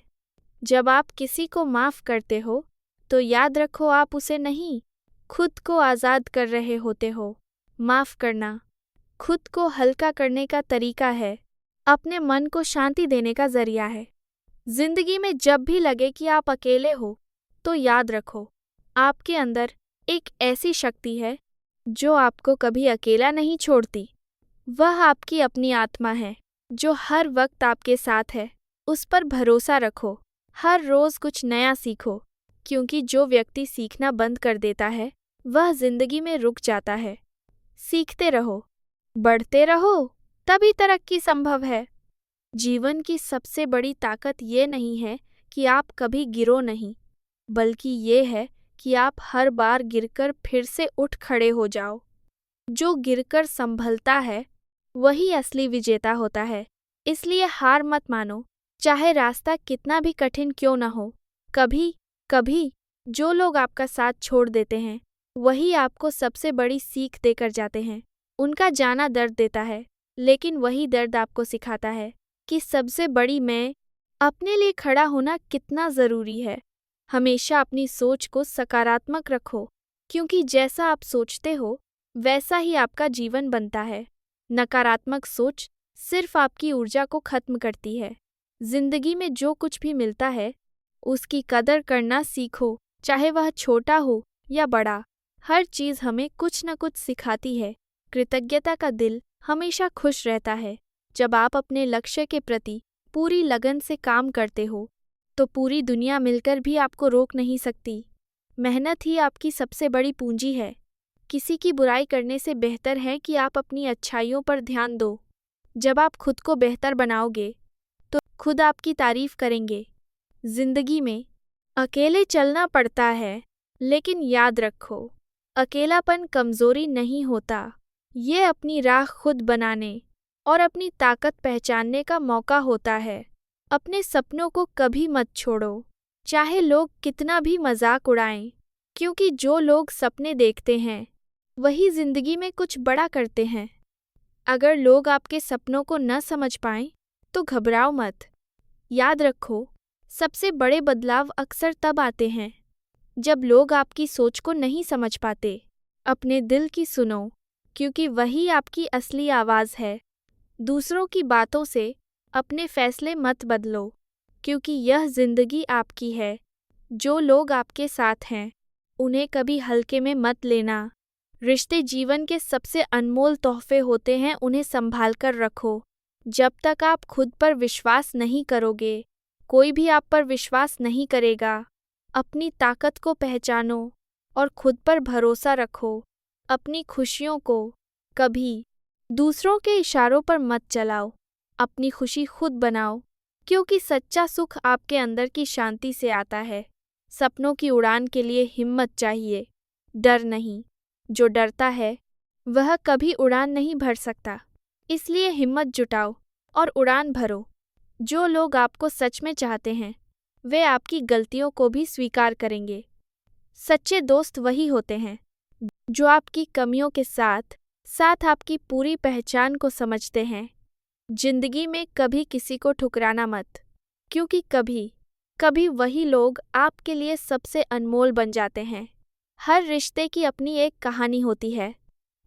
जब आप किसी को माफ़ करते हो, तो याद रखो आप उसे नहीं, खुद को आज़ाद कर रहे होते हो। माफ़ करना खुद को हल्का करने का तरीका है, अपने मन को शांति देने का जरिया है। जिंदगी में जब भी लगे कि आप अकेले हो, तो याद रखो, आपके अंदर एक ऐसी शक्ति है जो आपको कभी अकेला नहीं छोड़ती। वह आपकी अपनी आत्मा है, जो हर वक्त आपके साथ है। उस पर भरोसा रखो। हर रोज़ कुछ नया सीखो, क्योंकि जो व्यक्ति सीखना बंद कर देता है, वह जिंदगी में रुक जाता है। सीखते रहो, बढ़ते रहो, तभी तरक्की संभव है। जीवन की सबसे बड़ी ताकत ये नहीं है कि आप कभी गिरो नहीं, बल्कि ये है कि आप हर बार गिरकर फिर से उठ खड़े हो जाओ। जो गिरकर संभलता है, वही असली विजेता होता है। इसलिए हार मत मानो, चाहे रास्ता कितना भी कठिन क्यों न हो। कभी कभी जो लोग आपका साथ छोड़ देते हैं, वही आपको सबसे बड़ी सीख देकर जाते हैं। उनका जाना दर्द देता है, लेकिन वही दर्द आपको सिखाता है कि सबसे बड़ी मैं अपने लिए खड़ा होना कितना ज़रूरी है। हमेशा अपनी सोच को सकारात्मक रखो, क्योंकि जैसा आप सोचते हो, वैसा ही आपका जीवन बनता है। नकारात्मक सोच सिर्फ आपकी ऊर्जा को खत्म करती है। जिंदगी में जो कुछ भी मिलता है, उसकी कदर करना सीखो, चाहे वह छोटा हो या बड़ा। हर चीज़ हमें कुछ न कुछ सिखाती है। कृतज्ञता का दिल हमेशा खुश रहता है। जब आप अपने लक्ष्य के प्रति पूरी लगन से काम करते हो, तो पूरी दुनिया मिलकर भी आपको रोक नहीं सकती। मेहनत ही आपकी सबसे बड़ी पूंजी है। किसी की बुराई करने से बेहतर है कि आप अपनी अच्छाइयों पर ध्यान दो। जब आप खुद को बेहतर बनाओगे, तो खुद आपकी तारीफ करेंगे। जिंदगी में अकेले चलना पड़ता है, लेकिन याद रखो, अकेलापन कमजोरी नहीं होता। ये अपनी राह खुद बनाने और अपनी ताकत पहचानने का मौका होता है। अपने सपनों को कभी मत छोड़ो, चाहे लोग कितना भी मजाक उड़ाएं, क्योंकि जो लोग सपने देखते हैं, वही जिंदगी में कुछ बड़ा करते हैं। अगर लोग आपके सपनों को न समझ पाएं, तो घबराओ मत। याद रखो, सबसे बड़े बदलाव अक्सर तब आते हैं जब लोग आपकी सोच को नहीं समझ पाते। अपने दिल की सुनो, क्योंकि वही आपकी असली आवाज़ है। दूसरों की बातों से अपने फैसले मत बदलो, क्योंकि यह जिंदगी आपकी है। जो लोग आपके साथ हैं, उन्हें कभी हल्के में मत लेना। रिश्ते जीवन के सबसे अनमोल तोहफे होते हैं, उन्हें संभाल कर रखो। जब तक आप खुद पर विश्वास नहीं करोगे, कोई भी आप पर विश्वास नहीं करेगा। अपनी ताकत को पहचानो और खुद पर भरोसा रखो। अपनी खुशियों को कभी दूसरों के इशारों पर मत चलाओ। अपनी खुशी खुद बनाओ, क्योंकि सच्चा सुख आपके अंदर की शांति से आता है। सपनों की उड़ान के लिए हिम्मत चाहिए, डर नहीं। जो डरता है वह कभी उड़ान नहीं भर सकता। इसलिए हिम्मत जुटाओ और उड़ान भरो। जो लोग आपको सच में चाहते हैं वे आपकी गलतियों को भी स्वीकार करेंगे। सच्चे दोस्त वही होते हैं जो आपकी कमियों के साथ साथ आपकी पूरी पहचान को समझते हैं। जिंदगी में कभी किसी को ठुकराना मत, क्योंकि कभी कभी वही लोग आपके लिए सबसे अनमोल बन जाते हैं। हर रिश्ते की अपनी एक कहानी होती है,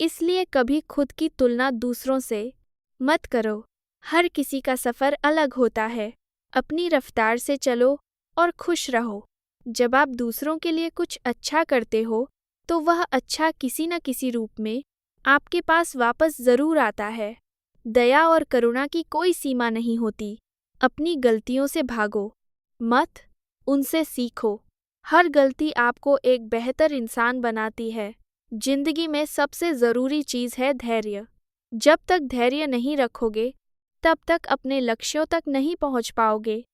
इसलिए कभी खुद की तुलना दूसरों से मत करो। हर किसी का सफ़र अलग होता है। अपनी रफ्तार से चलो और खुश रहो। जब आप दूसरों के लिए कुछ अच्छा करते हो तो वह अच्छा किसी न किसी रूप में आपके पास वापस ज़रूर आता है। दया और करुणा की कोई सीमा नहीं होती। अपनी गलतियों से भागो मत, उनसे सीखो। हर गलती आपको एक बेहतर इंसान बनाती है। जिंदगी में सबसे ज़रूरी चीज़ है धैर्य। जब तक धैर्य नहीं रखोगे तब तक अपने लक्ष्यों तक नहीं पहुंच पाओगे।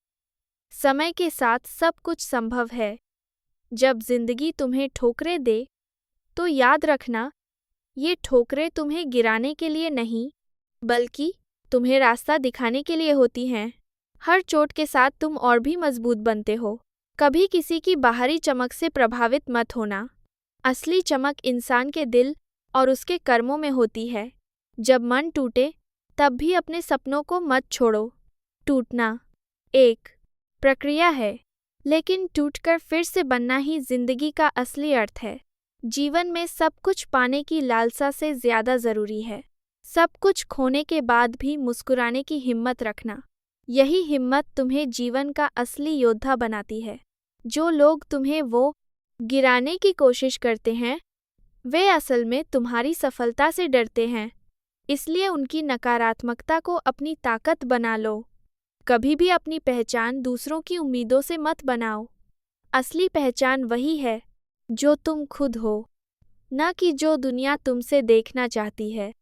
समय के साथ सब कुछ संभव है। जब जिंदगी तुम्हें ठोकरें दे तो याद रखना, ये ठोकरें तुम्हें गिराने के लिए नहीं बल्कि तुम्हें रास्ता दिखाने के लिए होती हैं। हर चोट के साथ तुम और भी मजबूत बनते हो। कभी किसी की बाहरी चमक से प्रभावित मत होना। असली चमक इंसान के दिल और उसके कर्मों में होती है। जब मन टूटे तब भी अपने सपनों को मत छोड़ो। टूटना एक प्रक्रिया है, लेकिन टूटकर फिर से बनना ही जिंदगी का असली अर्थ है। जीवन में सब कुछ पाने की लालसा से ज़्यादा ज़रूरी है सब कुछ खोने के बाद भी मुस्कुराने की हिम्मत रखना। यही हिम्मत तुम्हें जीवन का असली योद्धा बनाती है। जो लोग तुम्हें वो गिराने की कोशिश करते हैं वे असल में तुम्हारी सफलता से डरते हैं, इसलिए उनकी नकारात्मकता को अपनी ताकत बना लो। कभी भी अपनी पहचान दूसरों की उम्मीदों से मत बनाओ। असली पहचान वही है जो तुम खुद हो, न कि जो दुनिया तुमसे देखना चाहती है।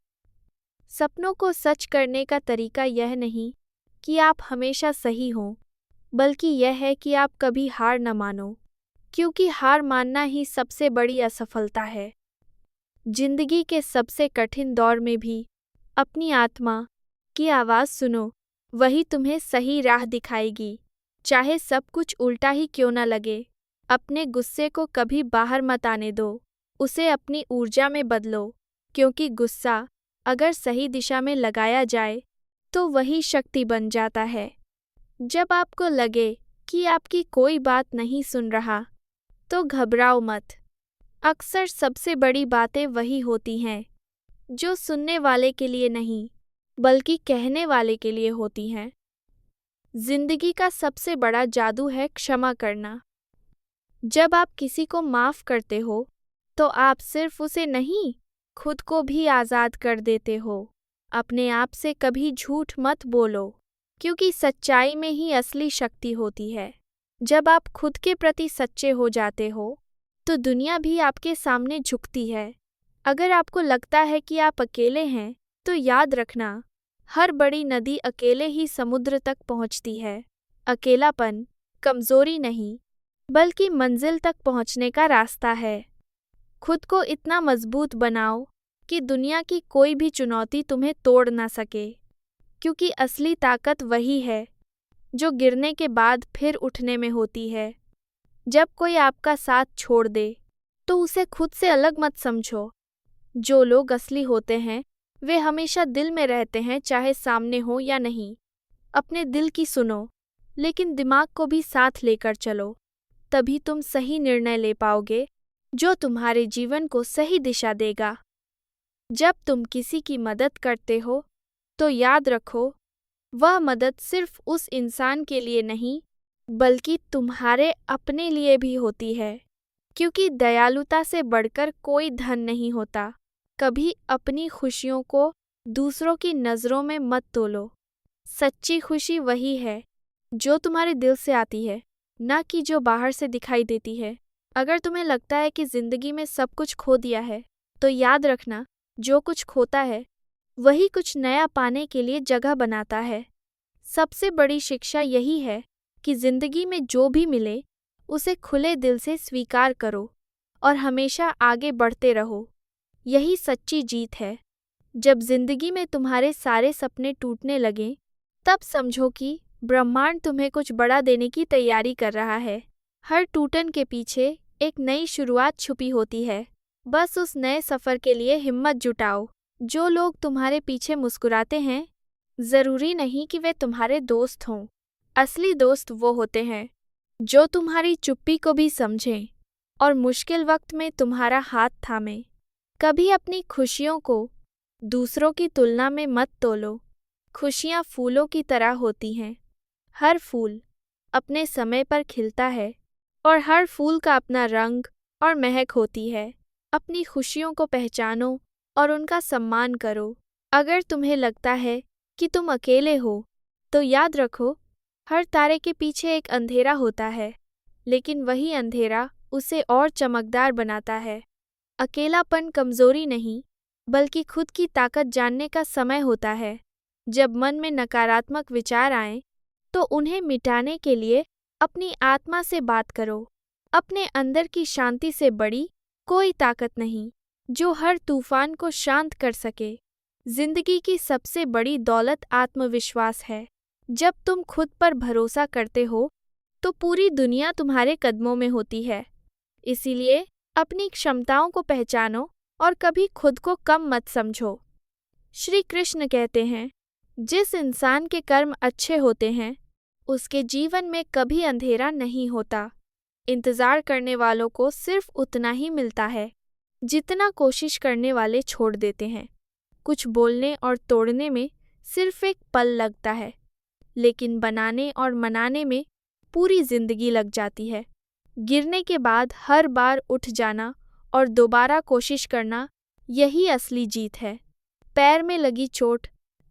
सपनों को सच करने का तरीका यह नहीं कि आप हमेशा सही हों, बल्कि यह है कि आप कभी हार न मानो, क्योंकि हार मानना ही सबसे बड़ी असफलता है। जिंदगी के सबसे कठिन दौर में भी अपनी आत्मा की आवाज़ सुनो, वही तुम्हें सही राह दिखाएगी। चाहे सब कुछ उल्टा ही क्यों न लगे, अपने गुस्से को कभी बाहर मत आने दो, उसे अपनी ऊर्जा में बदलो, क्योंकि गुस्सा अगर सही दिशा में लगाया जाए तो वही शक्ति बन जाता है। जब आपको लगे कि आपकी कोई बात नहीं सुन रहा तो घबराओ मत। अक्सर सबसे बड़ी बातें वही होती हैं जो सुनने वाले के लिए नहीं बल्कि कहने वाले के लिए होती हैं। जिंदगी का सबसे बड़ा जादू है क्षमा करना। जब आप किसी को माफ़ करते हो तो आप सिर्फ उसे नहीं, खुद को भी आज़ाद कर देते हो। अपने आप से कभी झूठ मत बोलो, क्योंकि सच्चाई में ही असली शक्ति होती है। जब आप खुद के प्रति सच्चे हो जाते हो तो दुनिया भी आपके सामने झुकती है। अगर आपको लगता है कि आप अकेले हैं तो याद रखना, हर बड़ी नदी अकेले ही समुद्र तक पहुंचती है। अकेलापन कमजोरी नहीं बल्कि मंजिल तक पहुंचने का रास्ता है। खुद को इतना मजबूत बनाओ कि दुनिया की कोई भी चुनौती तुम्हें तोड़ ना सके, क्योंकि असली ताकत वही है जो गिरने के बाद फिर उठने में होती है। जब कोई आपका साथ छोड़ दे तो उसे खुद से अलग मत समझो। जो लोग असली होते हैं वे हमेशा दिल में रहते हैं, चाहे सामने हो या नहीं। अपने दिल की सुनो, लेकिन दिमाग को भी साथ लेकर चलो, तभी तुम सही निर्णय ले पाओगे जो तुम्हारे जीवन को सही दिशा देगा। जब तुम किसी की मदद करते हो तो याद रखो, वह मदद सिर्फ उस इंसान के लिए नहीं बल्कि तुम्हारे अपने लिए भी होती है, क्योंकि दयालुता से बढ़कर कोई धन नहीं होता। कभी अपनी खुशियों को दूसरों की नज़रों में मत तोलो। सच्ची खुशी वही है जो तुम्हारे दिल से आती है, ना कि जो बाहर से दिखाई देती है। अगर तुम्हें लगता है कि ज़िंदगी में सब कुछ खो दिया है तो याद रखना, जो कुछ खोता है वही कुछ नया पाने के लिए जगह बनाता है। सबसे बड़ी शिक्षा यही है कि जिंदगी में जो भी मिले उसे खुले दिल से स्वीकार करो और हमेशा आगे बढ़ते रहो। यही सच्ची जीत है। जब जिंदगी में तुम्हारे सारे सपने टूटने लगें, तब समझो कि ब्रह्मांड तुम्हें कुछ बड़ा देने की तैयारी कर रहा है। हर टूटन के पीछे एक नई शुरुआत छुपी होती है। बस उस नए सफर के लिए हिम्मत जुटाओ। जो लोग तुम्हारे पीछे मुस्कुराते हैं, जरूरी नहीं कि वे तुम्हारे दोस्त हों। असली दोस्त वो होते हैं जो तुम्हारी चुप्पी को भी समझें और मुश्किल वक्त में तुम्हारा हाथ थामें। कभी अपनी खुशियों को दूसरों की तुलना में मत तोलो। खुशियाँ फूलों की तरह होती हैं। हर फूल अपने समय पर खिलता है और हर फूल का अपना रंग और महक होती है। अपनी खुशियों को पहचानो और उनका सम्मान करो। अगर तुम्हें लगता है कि तुम अकेले हो, तो याद रखो, हर तारे के पीछे एक अंधेरा होता है, लेकिन वही अंधेरा उसे और चमकदार बनाता है। अकेलापन कमजोरी नहीं, बल्कि खुद की ताकत जानने का समय होता है। जब मन में नकारात्मक विचार आएं, तो उन्हें मिटाने के लिए अपनी आत्मा से बात करो। अपने अंदर की शांति से बड़ी कोई ताकत नहीं जो हर तूफान को शांत कर सके। जिंदगी की सबसे बड़ी दौलत आत्मविश्वास है। जब तुम खुद पर भरोसा करते हो, तो पूरी दुनिया तुम्हारे कदमों में होती है। इसीलिए अपनी क्षमताओं को पहचानो और कभी खुद को कम मत समझो। श्री कृष्ण कहते हैं, जिस इंसान के कर्म अच्छे होते हैं, उसके जीवन में कभी अंधेरा नहीं होता। इंतजार करने वालों को सिर्फ उतना ही मिलता है जितना कोशिश करने वाले छोड़ देते हैं। कुछ बोलने और तोड़ने में सिर्फ एक पल लगता है, लेकिन बनाने और मनाने में पूरी जिंदगी लग जाती है। गिरने के बाद हर बार उठ जाना और दोबारा कोशिश करना, यही असली जीत है। पैर में लगी चोट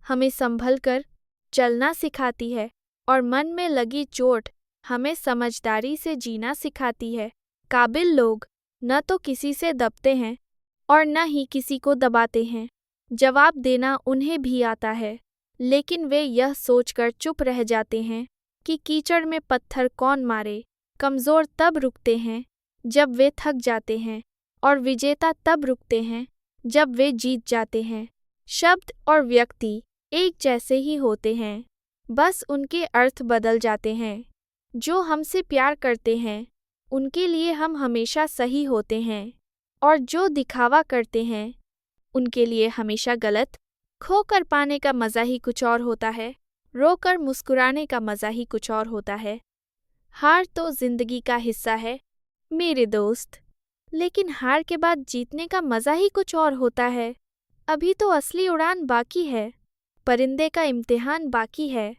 हमें संभल कर चलना सिखाती है और मन में लगी चोट हमें समझदारी से जीना सिखाती है। काबिल लोग न तो किसी से दबते हैं और न ही किसी को दबाते हैं। जवाब देना उन्हें भी आता है, लेकिन वे यह सोचकर चुप रह जाते हैं कि कीचड़ में पत्थर कौन मारे। कमज़ोर तब रुकते हैं जब वे थक जाते हैं और विजेता तब रुकते हैं जब वे जीत जाते हैं। शब्द और व्यक्ति एक जैसे ही होते हैं, बस उनके अर्थ बदल जाते हैं। जो हमसे प्यार करते हैं, उनके लिए हम हमेशा सही होते हैं, और जो दिखावा करते हैं, उनके लिए हमेशा गलत। खोकर पाने का मज़ा ही कुछ और होता है, रोकर मुस्कुराने का मज़ा ही कुछ और होता है। हार तो जिंदगी का हिस्सा है मेरे दोस्त, लेकिन हार के बाद जीतने का मज़ा ही कुछ और होता है। अभी तो असली उड़ान बाकी है, परिंदे का इम्तिहान बाकी है।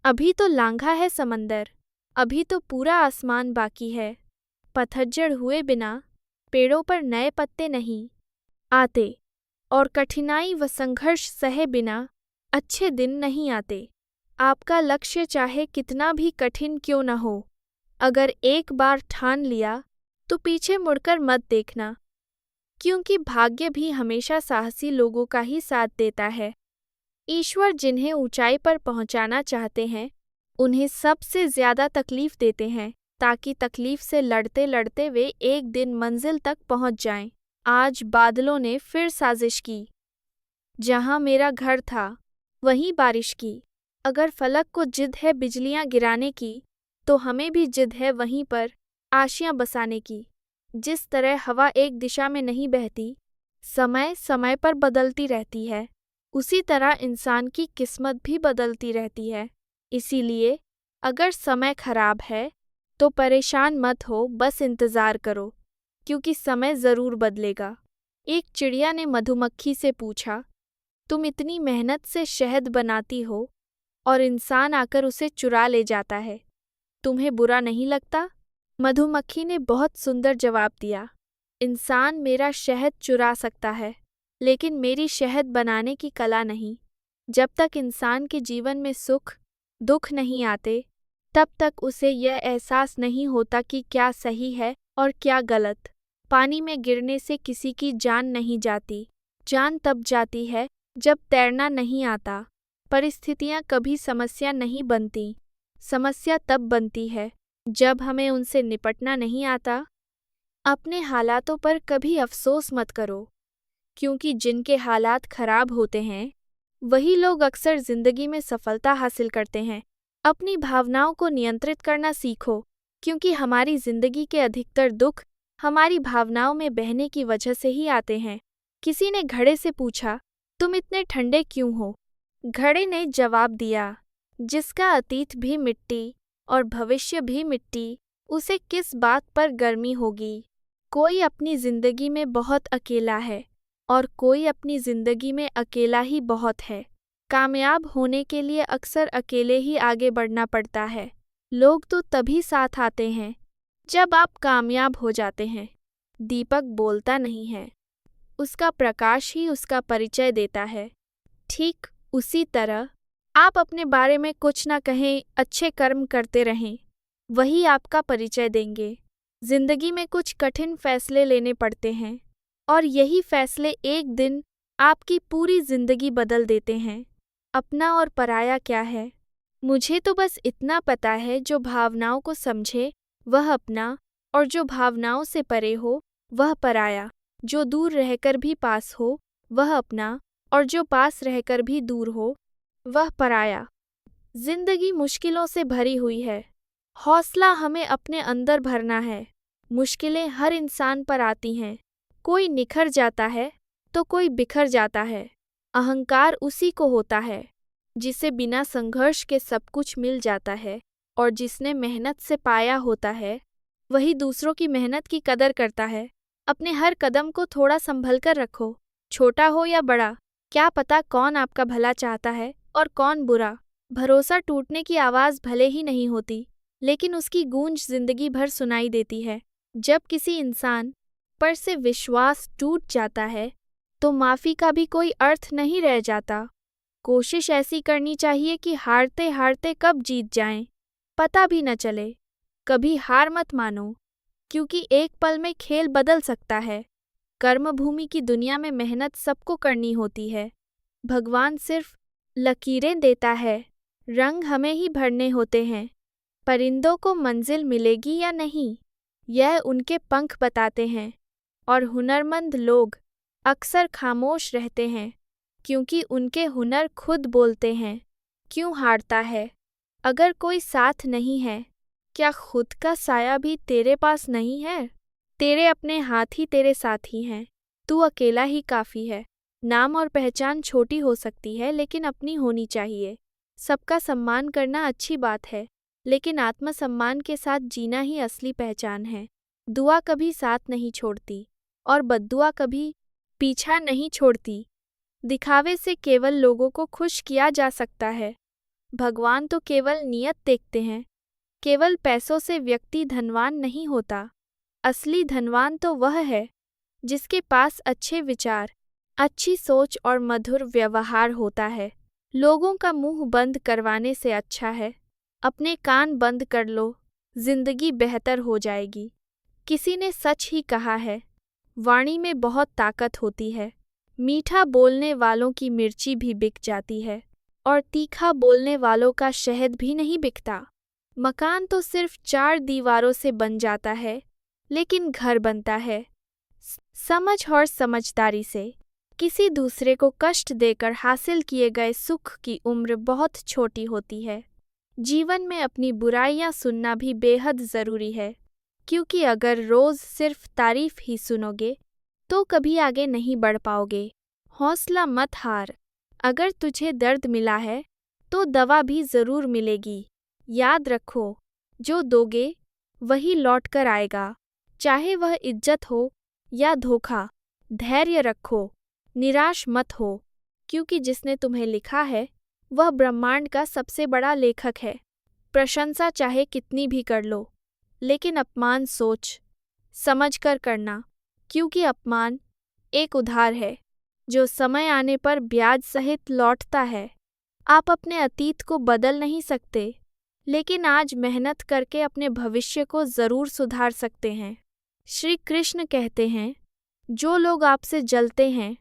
अभी तो लांघा है समंदर, अभी तो पूरा आसमान बाकी है। पतझड़ हुए बिना पेड़ों पर नए पत्ते नहीं आते, और कठिनाई व संघर्ष सहे बिना अच्छे दिन नहीं आते। आपका लक्ष्य चाहे कितना भी कठिन क्यों न हो, अगर एक बार ठान लिया तो पीछे मुड़कर मत देखना, क्योंकि भाग्य भी हमेशा साहसी लोगों का ही साथ देता है। ईश्वर जिन्हें ऊंचाई पर पहुंचाना चाहते हैं, उन्हें सबसे ज्यादा तकलीफ देते हैं, ताकि तकलीफ से लड़ते लड़ते वे एक दिन मंजिल तक पहुंच जाएं। आज बादलों ने फिर साजिश की, जहां मेरा घर था वहीं बारिश की। अगर फलक को जिद है बिजलियां गिराने की, तो हमें भी जिद है वहीं पर आशियां बसाने की। जिस तरह हवा एक दिशा में नहीं बहती, समय समय पर बदलती रहती है, उसी तरह इंसान की किस्मत भी बदलती रहती है। इसीलिए अगर समय खराब है तो परेशान मत हो, बस इंतज़ार करो, क्योंकि समय ज़रूर बदलेगा। एक चिड़िया ने मधुमक्खी से पूछा, तुम इतनी मेहनत से शहद बनाती हो और इंसान आकर उसे चुरा ले जाता है, तुम्हें बुरा नहीं लगता? मधुमक्खी ने बहुत सुंदर जवाब दिया, इंसान मेरा शहद चुरा सकता है, लेकिन मेरी शहद बनाने की कला नहीं। जब तक इंसान के जीवन में सुख दुख नहीं आते, तब तक उसे यह एहसास नहीं होता कि क्या सही है और क्या गलत। पानी में गिरने से किसी की जान नहीं जाती, जान तब जाती है जब तैरना नहीं आता। परिस्थितियाँ कभी समस्या नहीं बनती। समस्या तब बनती है जब हमें उनसे निपटना नहीं आता। अपने हालातों पर कभी अफसोस मत करो, क्योंकि जिनके हालात खराब होते हैं वही लोग अक्सर जिंदगी में सफलता हासिल करते हैं। अपनी भावनाओं को नियंत्रित करना सीखो, क्योंकि हमारी जिंदगी के अधिकतर दुख हमारी भावनाओं में बहने की वजह से ही आते हैं। किसी ने घड़े से पूछा, तुम इतने ठंडे क्यों हो? घड़े ने जवाब दिया, जिसका अतीत भी मिट्टी और भविष्य भी मिट्टी, उसे किस बात पर गर्मी होगी। कोई अपनी जिंदगी में बहुत अकेला है और कोई अपनी जिंदगी में अकेला ही बहुत है। कामयाब होने के लिए अक्सर अकेले ही आगे बढ़ना पड़ता है। लोग तो तभी साथ आते हैं जब आप कामयाब हो जाते हैं। दीपक बोलता नहीं है, उसका प्रकाश ही उसका परिचय देता है। ठीक उसी तरह आप अपने बारे में कुछ ना कहें, अच्छे कर्म करते रहें, वही आपका परिचय देंगे। जिंदगी में कुछ कठिन फैसले लेने पड़ते हैं और यही फैसले एक दिन आपकी पूरी जिंदगी बदल देते हैं। अपना और पराया क्या है? मुझे तो बस इतना पता है, जो भावनाओं को समझे वह अपना, और जो भावनाओं से परे हो वह पराया। जो दूर रहकर भी पास हो वह अपना, और जो पास रहकर भी दूर हो वह पराया। जिंदगी मुश्किलों से भरी हुई है। हौसला हमें अपने अंदर भरना है। मुश्किलें हर इंसान पर आती हैं। कोई निखर जाता है तो कोई बिखर जाता है। अहंकार उसी को होता है जिसे बिना संघर्ष के सब कुछ मिल जाता है, और जिसने मेहनत से पाया होता है वही दूसरों की मेहनत की कदर करता है। अपने हर कदम को थोड़ा संभल कर रखो, छोटा हो या बड़ा। क्या पता कौन आपका भला चाहता है और कौन बुरा। भरोसा टूटने की आवाज़ भले ही नहीं होती, लेकिन उसकी गूंज जिंदगी भर सुनाई देती है। जब किसी इंसान पर से विश्वास टूट जाता है तो माफ़ी का भी कोई अर्थ नहीं रह जाता। कोशिश ऐसी करनी चाहिए कि हारते हारते कब जीत जाएं, पता भी न चले। कभी हार मत मानो, क्योंकि एक पल में खेल बदल सकता है। कर्मभूमि की दुनिया में मेहनत सबको करनी होती है। भगवान सिर्फ लकीरें देता है, रंग हमें ही भरने होते हैं। परिंदों को मंजिल मिलेगी या नहीं, यह उनके पंख बताते हैं। और हुनरमंद लोग अक्सर खामोश रहते हैं, क्योंकि उनके हुनर खुद बोलते हैं। क्यों हारता है? अगर कोई साथ नहीं है, क्या खुद का साया भी तेरे पास नहीं है? तेरे अपने हाथ ही तेरे साथी हैं। तू अकेला ही काफ़ी है। नाम और पहचान छोटी हो सकती है, लेकिन अपनी होनी चाहिए। सबका सम्मान करना अच्छी बात है, लेकिन आत्मसम्मान के साथ जीना ही असली पहचान है। दुआ कभी साथ नहीं छोड़ती और बद्दुआ कभी पीछा नहीं छोड़ती। दिखावे से केवल लोगों को खुश किया जा सकता है। भगवान तो केवल नियत देखते हैं। केवल पैसों से व्यक्ति धनवान नहीं होता। असली धनवान तो वह है जिसके पास अच्छे विचार, अच्छी सोच और मधुर व्यवहार होता है। लोगों का मुंह बंद करवाने से अच्छा है अपने कान बंद कर लो, जिंदगी बेहतर हो जाएगी। किसी ने सच ही कहा है, वाणी में बहुत ताकत होती है। मीठा बोलने वालों की मिर्ची भी बिक जाती है, और तीखा बोलने वालों का शहद भी नहीं बिकता। मकान तो सिर्फ 4 दीवारों से बन जाता है, लेकिन घर बनता है समझ और समझदारी से। किसी दूसरे को कष्ट देकर हासिल किए गए सुख की उम्र बहुत छोटी होती है। जीवन में अपनी बुराइयां सुनना भी बेहद ज़रूरी है, क्योंकि अगर रोज़ सिर्फ तारीफ ही सुनोगे तो कभी आगे नहीं बढ़ पाओगे। हौसला मत हार। अगर तुझे दर्द मिला है तो दवा भी ज़रूर मिलेगी। याद रखो, जो दोगे वही लौट कर आएगा, चाहे वह इज्जत हो या धोखा। धैर्य रखो, निराश मत हो, क्योंकि जिसने तुम्हें लिखा है वह ब्रह्मांड का सबसे बड़ा लेखक है। प्रशंसा चाहे कितनी भी कर लो, लेकिन अपमान सोच समझ कर करना, क्योंकि अपमान एक उधार है जो समय आने पर ब्याज सहित लौटता है। आप अपने अतीत को बदल नहीं सकते, लेकिन आज मेहनत करके अपने भविष्य को ज़रूर सुधार सकते हैं। श्री कृष्ण कहते हैं, जो लोग आपसे जलते हैं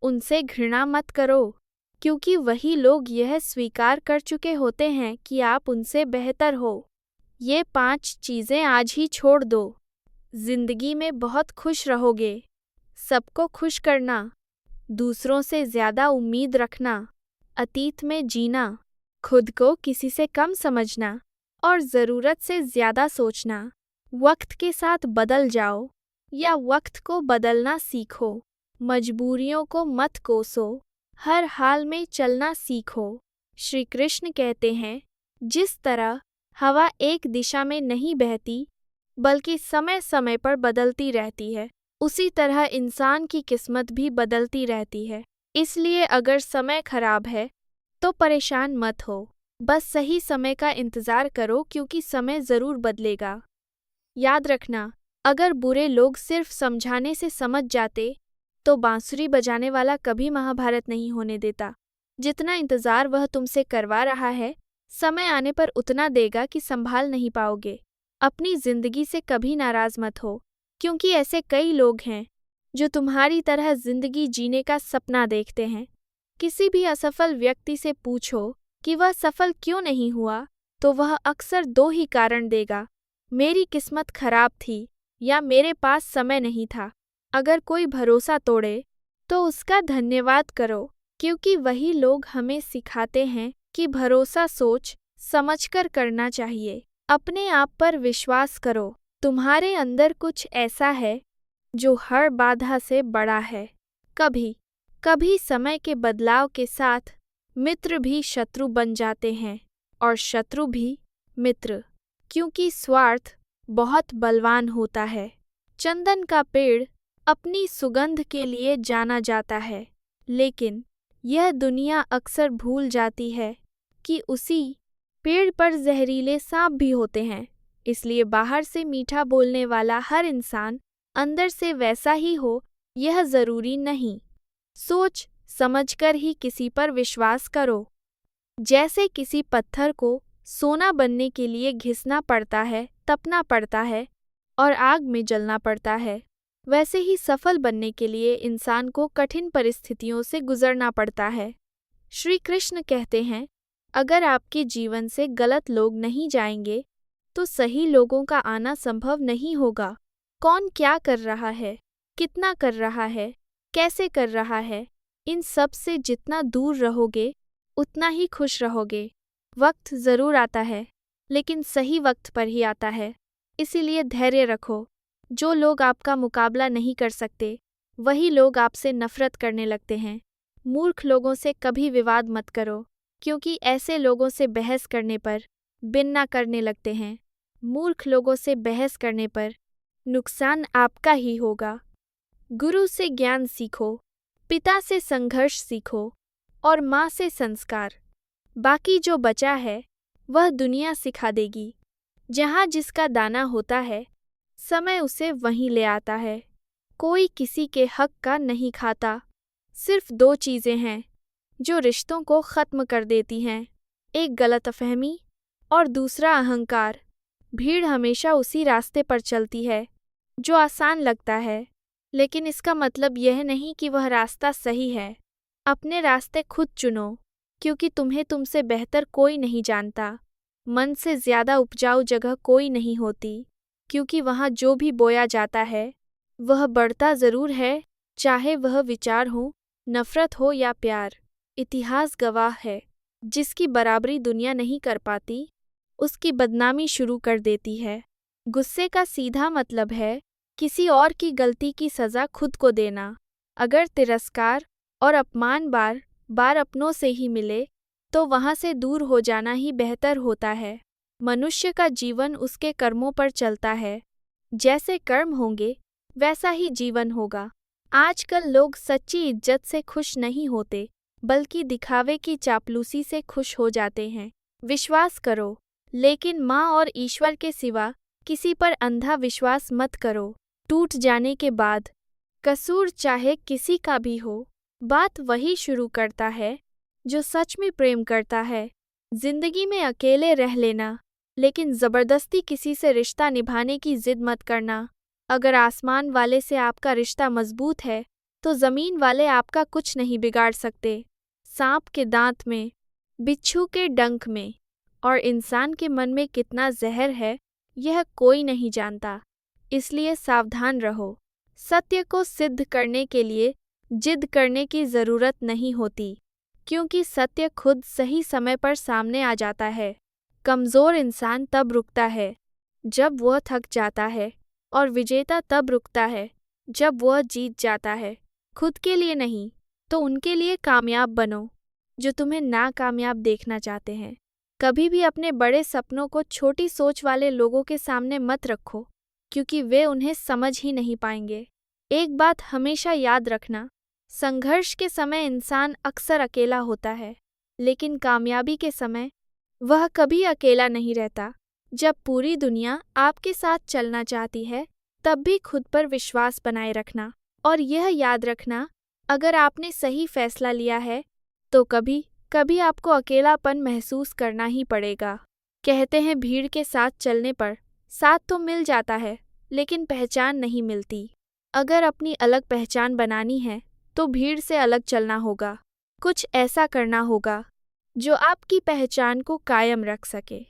उनसे घृणा मत करो, क्योंकि वही लोग यह स्वीकार कर चुके होते हैं कि आप उनसे बेहतर हो। ये 5 चीज़ें आज ही छोड़ दो। जिंदगी में बहुत खुश रहोगे। सबको खुश करना, दूसरों से ज़्यादा उम्मीद रखना, अतीत में जीना, खुद को किसी से कम समझना और ज़रूरत से ज़्यादा सोचना। वक्त के साथ बदल जाओ या वक्त को बदलना सीखो। मजबूरियों को मत कोसो, हर हाल में चलना सीखो। श्री कृष्ण कहते हैं, जिस तरह हवा एक दिशा में नहीं बहती बल्कि समय समय पर बदलती रहती है, उसी तरह इंसान की किस्मत भी बदलती रहती है। इसलिए अगर समय खराब है तो परेशान मत हो, बस सही समय का इंतज़ार करो क्योंकि समय ज़रूर बदलेगा। याद रखना, अगर बुरे लोग सिर्फ समझाने से समझ जाते तो बांसुरी बजाने वाला कभी महाभारत नहीं होने देता। जितना इंतज़ार वह तुमसे करवा रहा है, समय आने पर उतना देगा कि संभाल नहीं पाओगे। अपनी ज़िंदगी से कभी नाराज़ मत हो, क्योंकि ऐसे कई लोग हैं जो तुम्हारी तरह ज़िंदगी जीने का सपना देखते हैं। किसी भी असफल व्यक्ति से पूछो कि वह सफल क्यों नहीं हुआ, तो वह अक्सर 2 ही कारण देगा, मेरी किस्मत खराब थी या मेरे पास समय नहीं था। अगर कोई भरोसा तोड़े तो उसका धन्यवाद करो, क्योंकि वही लोग हमें सिखाते हैं कि भरोसा सोच समझकर करना चाहिए। अपने आप पर विश्वास करो, तुम्हारे अंदर कुछ ऐसा है जो हर बाधा से बड़ा है। कभी कभी समय के बदलाव के साथ मित्र भी शत्रु बन जाते हैं और शत्रु भी मित्र, क्योंकि स्वार्थ बहुत बलवान होता है। चंदन का पेड़ अपनी सुगंध के लिए जाना जाता है, लेकिन यह दुनिया अक्सर भूल जाती है कि उसी पेड़ पर जहरीले सांप भी होते हैं। इसलिए बाहर से मीठा बोलने वाला हर इंसान अंदर से वैसा ही हो, यह ज़रूरी नहीं। सोच समझकर ही किसी पर विश्वास करो। जैसे किसी पत्थर को सोना बनने के लिए घिसना पड़ता है, तपना पड़ता है और आग में जलना पड़ता है, वैसे ही सफल बनने के लिए इंसान को कठिन परिस्थितियों से गुजरना पड़ता है। श्री कृष्ण कहते हैं, अगर आपके जीवन से गलत लोग नहीं जाएंगे तो सही लोगों का आना संभव नहीं होगा। कौन क्या कर रहा है, कितना कर रहा है, कैसे कर रहा है, इन सब से जितना दूर रहोगे उतना ही खुश रहोगे। वक्त ज़रूर आता है, लेकिन सही वक्त पर ही आता है, इसीलिए धैर्य रखो। जो लोग आपका मुकाबला नहीं कर सकते, वही लोग आपसे नफरत करने लगते हैं। मूर्ख लोगों से कभी विवाद मत करो, क्योंकि ऐसे लोगों से बहस करने पर बिन्ना करने लगते हैं। मूर्ख लोगों से बहस करने पर नुकसान आपका ही होगा। गुरु से ज्ञान सीखो, पिता से संघर्ष सीखो और माँ से संस्कार। बाकी जो बचा है वह दुनिया सिखा देगी। जहाँ जिसका दाना होता है, समय उसे वहीं ले आता है। कोई किसी के हक का नहीं खाता। सिर्फ 2 चीज़ें हैं जो रिश्तों को ख़त्म कर देती हैं, एक गलतफहमी और दूसरा अहंकार। भीड़ हमेशा उसी रास्ते पर चलती है जो आसान लगता है, लेकिन इसका मतलब यह नहीं कि वह रास्ता सही है। अपने रास्ते खुद चुनो, क्योंकि तुम्हें तुमसे बेहतर कोई नहीं जानता। मन से ज़्यादा उपजाऊ जगह कोई नहीं होती, क्योंकि वहाँ जो भी बोया जाता है वह बढ़ता ज़रूर है, चाहे वह विचार हो, नफ़रत हो या प्यार। इतिहास गवाह है, जिसकी बराबरी दुनिया नहीं कर पाती, उसकी बदनामी शुरू कर देती है। गुस्से का सीधा मतलब है किसी और की गलती की सज़ा खुद को देना। अगर तिरस्कार और अपमान बार बार अपनों से ही मिले तो वहाँ से दूर हो जाना ही बेहतर होता है। मनुष्य का जीवन उसके कर्मों पर चलता है। जैसे कर्म होंगे वैसा ही जीवन होगा। आजकल लोग सच्ची इज्जत से खुश नहीं होते, बल्कि दिखावे की चापलूसी से खुश हो जाते हैं। विश्वास करो, लेकिन माँ और ईश्वर के सिवा किसी पर अंधा विश्वास मत करो। टूट जाने के बाद कसूर चाहे किसी का भी हो, बात वही शुरू करता है जो सच में प्रेम करता है। जिंदगी में अकेले रह लेना, लेकिन ज़बरदस्ती किसी से रिश्ता निभाने की जिद मत करना। अगर आसमान वाले से आपका रिश्ता मजबूत है तो ज़मीन वाले आपका कुछ नहीं बिगाड़ सकते। सांप के दांत में, बिच्छू के डंक में और इंसान के मन में कितना जहर है, यह कोई नहीं जानता। इसलिए सावधान रहो। सत्य को सिद्ध करने के लिए जिद करने की जरूरत नहीं होती, क्योंकि सत्य खुद सही समय पर सामने आ जाता है। कमजोर इंसान तब रुकता है जब वह थक जाता है, और विजेता तब रुकता है जब वह जीत जाता है। खुद के लिए नहीं तो उनके लिए कामयाब बनो जो तुम्हें नाकामयाब देखना चाहते हैं। कभी भी अपने बड़े सपनों को छोटी सोच वाले लोगों के सामने मत रखो, क्योंकि वे उन्हें समझ ही नहीं पाएंगे। एक बात हमेशा याद रखना, संघर्ष के समय इंसान अक्सर अकेला होता है, लेकिन कामयाबी के समय वह कभी अकेला नहीं रहता। जब पूरी दुनिया आपके साथ चलना चाहती है, तब भी खुद पर विश्वास बनाए रखना और यह याद रखना, अगर आपने सही फैसला लिया है तो कभी कभी आपको अकेलापन महसूस करना ही पड़ेगा। कहते हैं भीड़ के साथ चलने पर साथ तो मिल जाता है, लेकिन पहचान नहीं मिलती। अगर अपनी अलग पहचान बनानी है तो भीड़ से अलग चलना होगा। कुछ ऐसा करना होगा जो आपकी पहचान को कायम रख सके।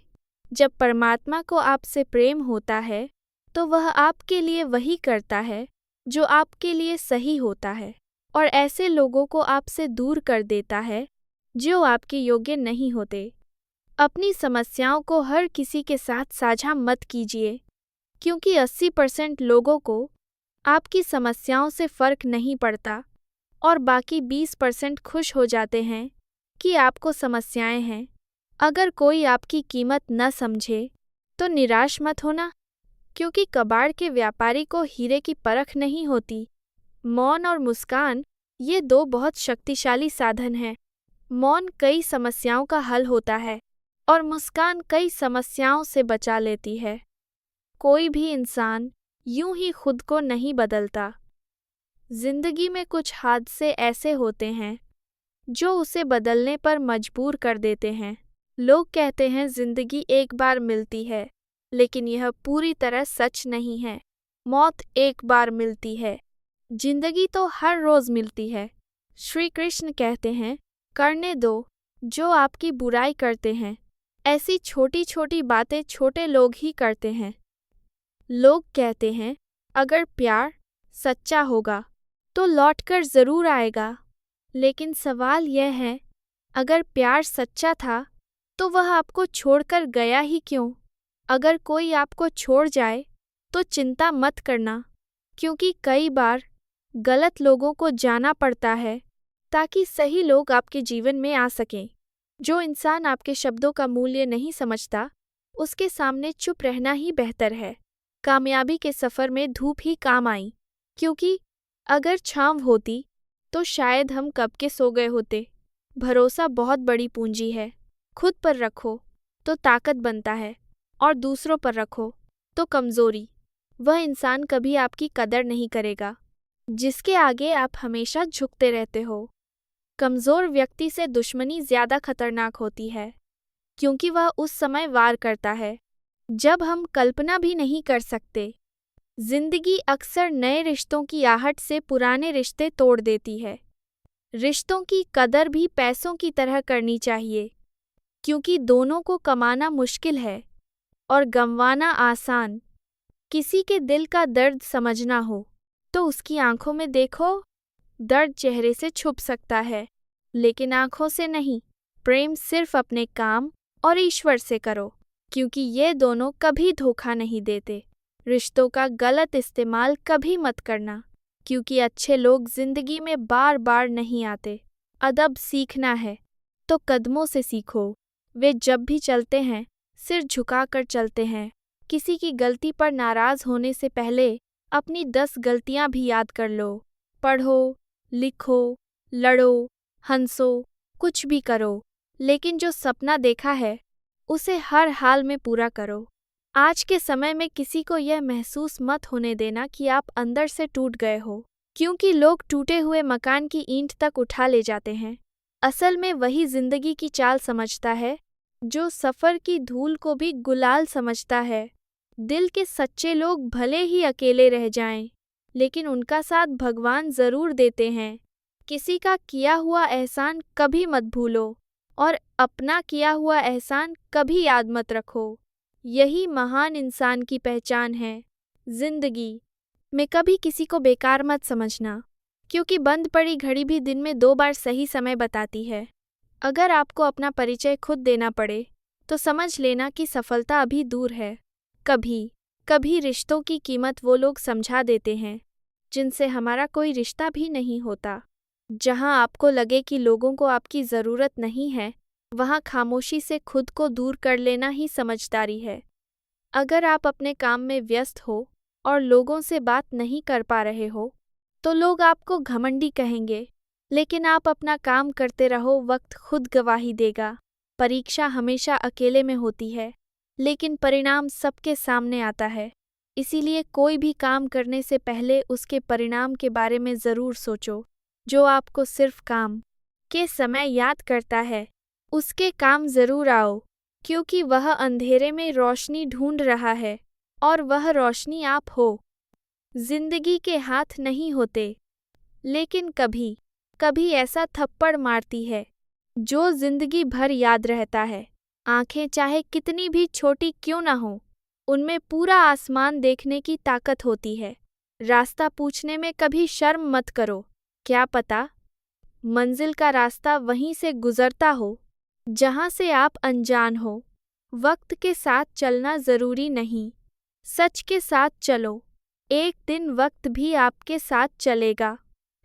जब परमात्मा को आपसे प्रेम होता है तो वह आपके लिए वही करता है जो आपके लिए सही होता है, और ऐसे लोगों को आपसे दूर कर देता है जो आपके योग्य नहीं होते। अपनी समस्याओं को हर किसी के साथ साझा मत कीजिए, क्योंकि 80% लोगों को आपकी समस्याओं से फर्क नहीं पड़ता और बाकी 20% खुश हो जाते हैं कि आपको समस्याएं हैं। अगर कोई आपकी कीमत न समझे तो निराश मत होना, क्योंकि कबाड़ के व्यापारी को हीरे की परख नहीं होती। मौन और मुस्कान, ये दो बहुत शक्तिशाली साधन हैं। मौन कई समस्याओं का हल होता है और मुस्कान कई समस्याओं से बचा लेती है। कोई भी इंसान यूं ही खुद को नहीं बदलता। जिंदगी में कुछ हादसे ऐसे होते हैं जो उसे बदलने पर मजबूर कर देते हैं। लोग कहते हैं जिंदगी एक बार मिलती है, लेकिन यह पूरी तरह सच नहीं है। मौत एक बार मिलती है, जिंदगी तो हर रोज मिलती है। श्री कृष्ण कहते हैं, करने दो जो आपकी बुराई करते हैं। ऐसी छोटी छोटी बातें छोटे लोग ही करते हैं। लोग कहते हैं अगर प्यार सच्चा होगा तो लौटकर जरूर आएगा, लेकिन सवाल यह है, अगर प्यार सच्चा था तो वह आपको छोड़कर गया ही क्यों? अगर कोई आपको छोड़ जाए तो चिंता मत करना, क्योंकि कई बार गलत लोगों को जाना पड़ता है ताकि सही लोग आपके जीवन में आ सकें। जो इंसान आपके शब्दों का मूल्य नहीं समझता, उसके सामने चुप रहना ही बेहतर है। कामयाबी के सफ़र में धूप ही काम आई, क्योंकि अगर छांव होती तो शायद हम कब के सो गए होते। भरोसा बहुत बड़ी पूंजी है। खुद पर रखो तो ताकत बनता है, और दूसरों पर रखो तो कमजोरी। वह इंसान कभी आपकी कदर नहीं करेगा जिसके आगे आप हमेशा झुकते रहते हो। कमजोर व्यक्ति से दुश्मनी ज्यादा खतरनाक होती है, क्योंकि वह उस समय वार करता है जब हम कल्पना भी नहीं कर सकते। जिंदगी अक्सर नए रिश्तों की आहट से पुराने रिश्ते तोड़ देती है। रिश्तों की कदर भी पैसों की तरह करनी चाहिए, क्योंकि दोनों को कमाना मुश्किल है और गंवाना आसान। किसी के दिल का दर्द समझना हो तो उसकी आंखों में देखो। दर्द चेहरे से छुप सकता है, लेकिन आंखों से नहीं। प्रेम सिर्फ अपने काम और ईश्वर से करो, क्योंकि ये दोनों कभी धोखा नहीं देते। रिश्तों का गलत इस्तेमाल कभी मत करना, क्योंकि अच्छे लोग जिंदगी में बार बार नहीं आते। अदब सीखना है तो कदमों से सीखो। वे जब भी चलते हैं सिर झुकाकर चलते हैं। किसी की गलती पर नाराज होने से पहले अपनी 10 गलतियां भी याद कर लो। पढ़ो, लिखो, लड़ो, हंसो, कुछ भी करो, लेकिन जो सपना देखा है उसे हर हाल में पूरा करो। आज के समय में किसी को यह महसूस मत होने देना कि आप अंदर से टूट गए हो, क्योंकि लोग टूटे हुए मकान की ईंट तक उठा ले जाते हैं। असल में वही जिंदगी की चाल समझता है जो सफ़र की धूल को भी गुलाल समझता है। दिल के सच्चे लोग भले ही अकेले रह जाएं, लेकिन उनका साथ भगवान ज़रूर देते हैं। किसी का किया हुआ एहसान कभी मत भूलो और अपना किया हुआ एहसान कभी याद मत रखो। यही महान इंसान की पहचान है। जिंदगी में कभी किसी को बेकार मत समझना, क्योंकि बंद पड़ी घड़ी भी दिन में 2 बार सही समय बताती है। अगर आपको अपना परिचय खुद देना पड़े तो समझ लेना कि सफलता अभी दूर है। कभी कभी रिश्तों की कीमत वो लोग समझा देते हैं जिनसे हमारा कोई रिश्ता भी नहीं होता। जहां आपको लगे कि लोगों को आपकी ज़रूरत नहीं है, वहां खामोशी से खुद को दूर कर लेना ही समझदारी है। अगर आप अपने काम में व्यस्त हो और लोगों से बात नहीं कर पा रहे हो, तो लोग आपको घमंडी कहेंगे, लेकिन आप अपना काम करते रहो, वक्त खुद गवाही देगा। परीक्षा हमेशा अकेले में होती है, लेकिन परिणाम सबके सामने आता है। इसीलिए कोई भी काम करने से पहले उसके परिणाम के बारे में ज़रूर सोचो। जो आपको सिर्फ काम के समय याद करता है, उसके काम ज़रूर आओ, क्योंकि वह अंधेरे में रोशनी ढूंढ रहा है और वह रोशनी आप हो। जिंदगी के हाथ नहीं होते, लेकिन कभी कभी ऐसा थप्पड़ मारती है जो जिंदगी भर याद रहता है। आंखें चाहे कितनी भी छोटी क्यों ना हो, उनमें पूरा आसमान देखने की ताकत होती है। रास्ता पूछने में कभी शर्म मत करो, क्या पता मंजिल का रास्ता वहीं से गुजरता हो जहां से आप अनजान हो। वक्त के साथ चलना जरूरी नहीं, सच के साथ चलो, एक दिन वक्त भी आपके साथ चलेगा।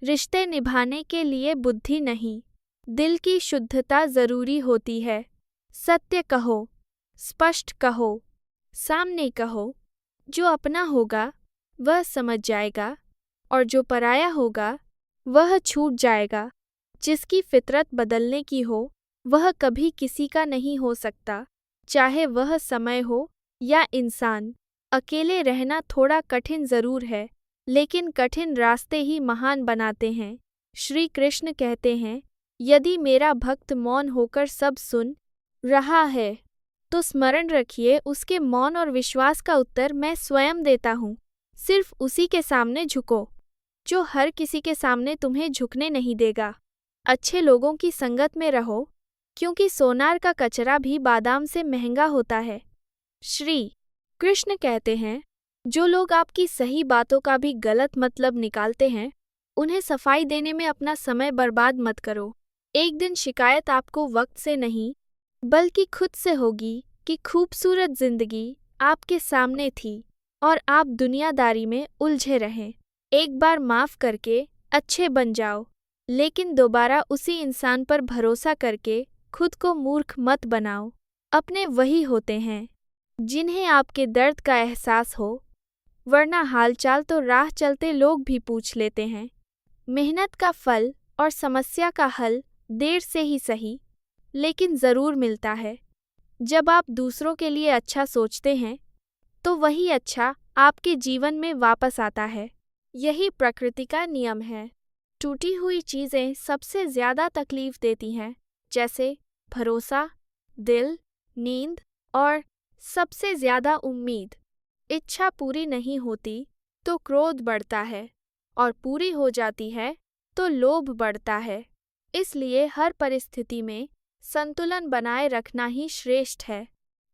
रिश्ते निभाने के लिए बुद्धि नहीं, दिल की शुद्धता जरूरी होती है। सत्य कहो, स्पष्ट कहो, सामने कहो। जो अपना होगा वह समझ जाएगा और जो पराया होगा वह छूट जाएगा। जिसकी फितरत बदलने की हो वह कभी किसी का नहीं हो सकता, चाहे वह समय हो या इंसान। अकेले रहना थोड़ा कठिन जरूर है, लेकिन कठिन रास्ते ही महान बनाते हैं। श्री कृष्ण कहते हैं, यदि मेरा भक्त मौन होकर सब सुन रहा है तो स्मरण रखिए, उसके मौन और विश्वास का उत्तर मैं स्वयं देता हूँ। सिर्फ उसी के सामने झुको जो हर किसी के सामने तुम्हें झुकने नहीं देगा। अच्छे लोगों की संगत में रहो, क्योंकि सोनार का कचरा भी बादाम से महंगा होता है। श्री कृष्ण कहते हैं, जो लोग आपकी सही बातों का भी गलत मतलब निकालते हैं, उन्हें सफाई देने में अपना समय बर्बाद मत करो। एक दिन शिकायत आपको वक्त से नहीं, बल्कि खुद से होगी कि खूबसूरत जिंदगी आपके सामने थी और आप दुनियादारी में उलझे रहें। एक बार माफ करके अच्छे बन जाओ, लेकिन दोबारा उसी इंसान पर भरोसा करके खुद को मूर्ख मत बनाओ। अपने वही होते हैं जिन्हें आपके दर्द का एहसास हो, वरना हालचाल तो राह चलते लोग भी पूछ लेते हैं। मेहनत का फल और समस्या का हल देर से ही सही, लेकिन ज़रूर मिलता है। जब आप दूसरों के लिए अच्छा सोचते हैं, तो वही अच्छा आपके जीवन में वापस आता है। यही प्रकृति का नियम है। टूटी हुई चीज़ें सबसे ज़्यादा तकलीफ देती हैं, जैसे भरोसा, दिल, नींद और सबसे ज़्यादा उम्मीद। इच्छा पूरी नहीं होती तो क्रोध बढ़ता है, और पूरी हो जाती है तो लोभ बढ़ता है। इसलिए हर परिस्थिति में संतुलन बनाए रखना ही श्रेष्ठ है।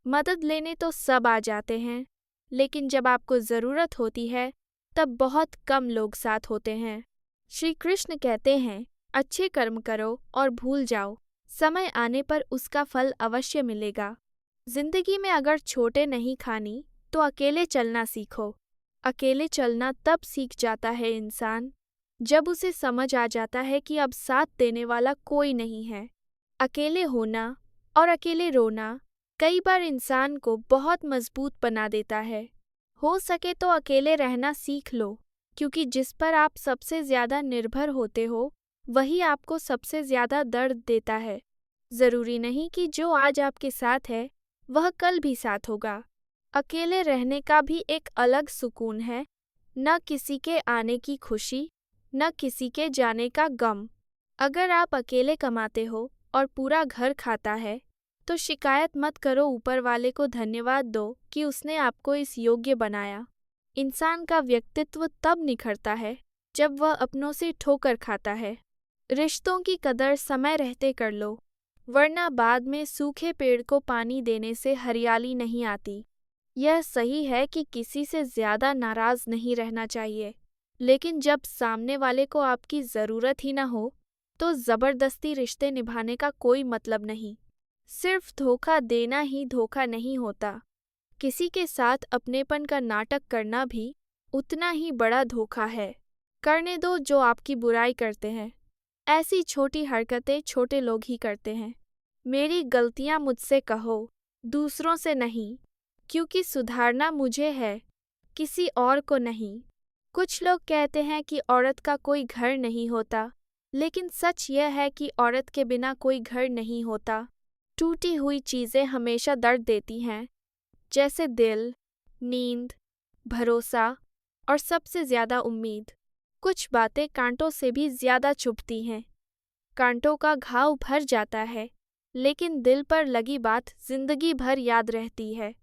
मदद लेने तो सब आ जाते हैं, लेकिन जब आपको ज़रूरत होती है तब बहुत कम लोग साथ होते हैं। श्री कृष्ण कहते हैं, अच्छे कर्म करो और भूल जाओ, समय आने पर उसका फल अवश्य मिलेगा। जिंदगी में अगर छोटे नहीं खानी तो अकेले चलना सीखो। अकेले चलना तब सीख जाता है इंसान जब उसे समझ आ जाता है कि अब साथ देने वाला कोई नहीं है। अकेले होना और अकेले रोना कई बार इंसान को बहुत मजबूत बना देता है। हो सके तो अकेले रहना सीख लो, क्योंकि जिस पर आप सबसे ज़्यादा निर्भर होते हो वही आपको सबसे ज़्यादा दर्द देता है। ज़रूरी नहीं कि जो आज आपके साथ है वह कल भी साथ होगा। अकेले रहने का भी एक अलग सुकून है, न किसी के आने की खुशी, न किसी के जाने का गम। अगर आप अकेले कमाते हो और पूरा घर खाता है, तो शिकायत मत करो, ऊपर वाले को धन्यवाद दो कि उसने आपको इस योग्य बनाया। इंसान का व्यक्तित्व तब निखरता है जब वह अपनों से ठोकर खाता है। रिश्तों की कदर समय रहते कर लो, वरना बाद में सूखे पेड़ को पानी देने से हरियाली नहीं आती। यह सही है कि किसी से ज्यादा नाराज नहीं रहना चाहिए, लेकिन जब सामने वाले को आपकी जरूरत ही न हो, तो जबरदस्ती रिश्ते निभाने का कोई मतलब नहीं। सिर्फ धोखा देना ही धोखा नहीं होता, किसी के साथ अपनेपन का नाटक करना भी उतना ही बड़ा धोखा है। करने दो जो आपकी बुराई करते हैं। ऐसी छोटी हरकतें छोटे लोग ही करते हैं। मेरी गलतियां मुझसे कहो, दूसरों से नहीं, क्योंकि सुधारना मुझे है, किसी और को नहीं। कुछ लोग कहते हैं कि औरत का कोई घर नहीं होता, लेकिन सच यह है कि औरत के बिना कोई घर नहीं होता। टूटी हुई चीज़ें हमेशा दर्द देती हैं, जैसे दिल, नींद, भरोसा और सबसे ज़्यादा उम्मीद। कुछ बातें कांटों से भी ज़्यादा चुभती हैं। कांटों का घाव भर जाता है, लेकिन दिल पर लगी बात जिंदगी भर याद रहती है।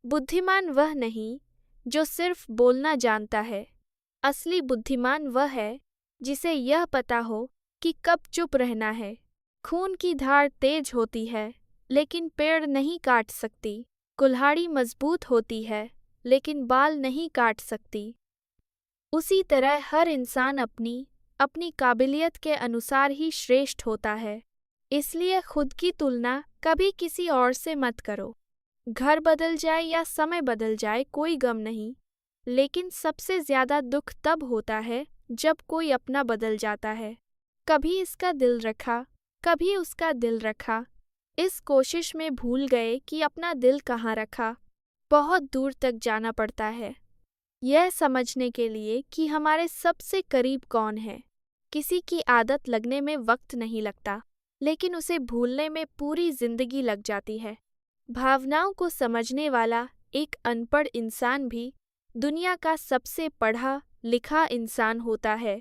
बुद्धिमान वह नहीं जो सिर्फ बोलना जानता है, असली बुद्धिमान वह है जिसे यह पता हो कि कब चुप रहना है। खून की धार तेज होती है, लेकिन पेड़ नहीं काट सकती। कुल्हाड़ी मजबूत होती है, लेकिन बाल नहीं काट सकती। उसी तरह हर इंसान अपनी अपनी काबिलियत के अनुसार ही श्रेष्ठ होता है। इसलिए खुद की तुलना कभी किसी और से मत करो। घर बदल जाए या समय बदल जाए कोई गम नहीं, लेकिन सबसे ज्यादा दुख तब होता है जब कोई अपना बदल जाता है। कभी इसका दिल रखा, कभी उसका दिल रखा, इस कोशिश में भूल गए कि अपना दिल कहाँ रखा। बहुत दूर तक जाना पड़ता है यह समझने के लिए कि हमारे सबसे करीब कौन है। किसी की आदत लगने में वक्त नहीं लगता, लेकिन उसे भूलने में पूरी जिंदगी लग जाती है। भावनाओं को समझने वाला एक अनपढ़ इंसान भी दुनिया का सबसे पढ़ा लिखा इंसान होता है।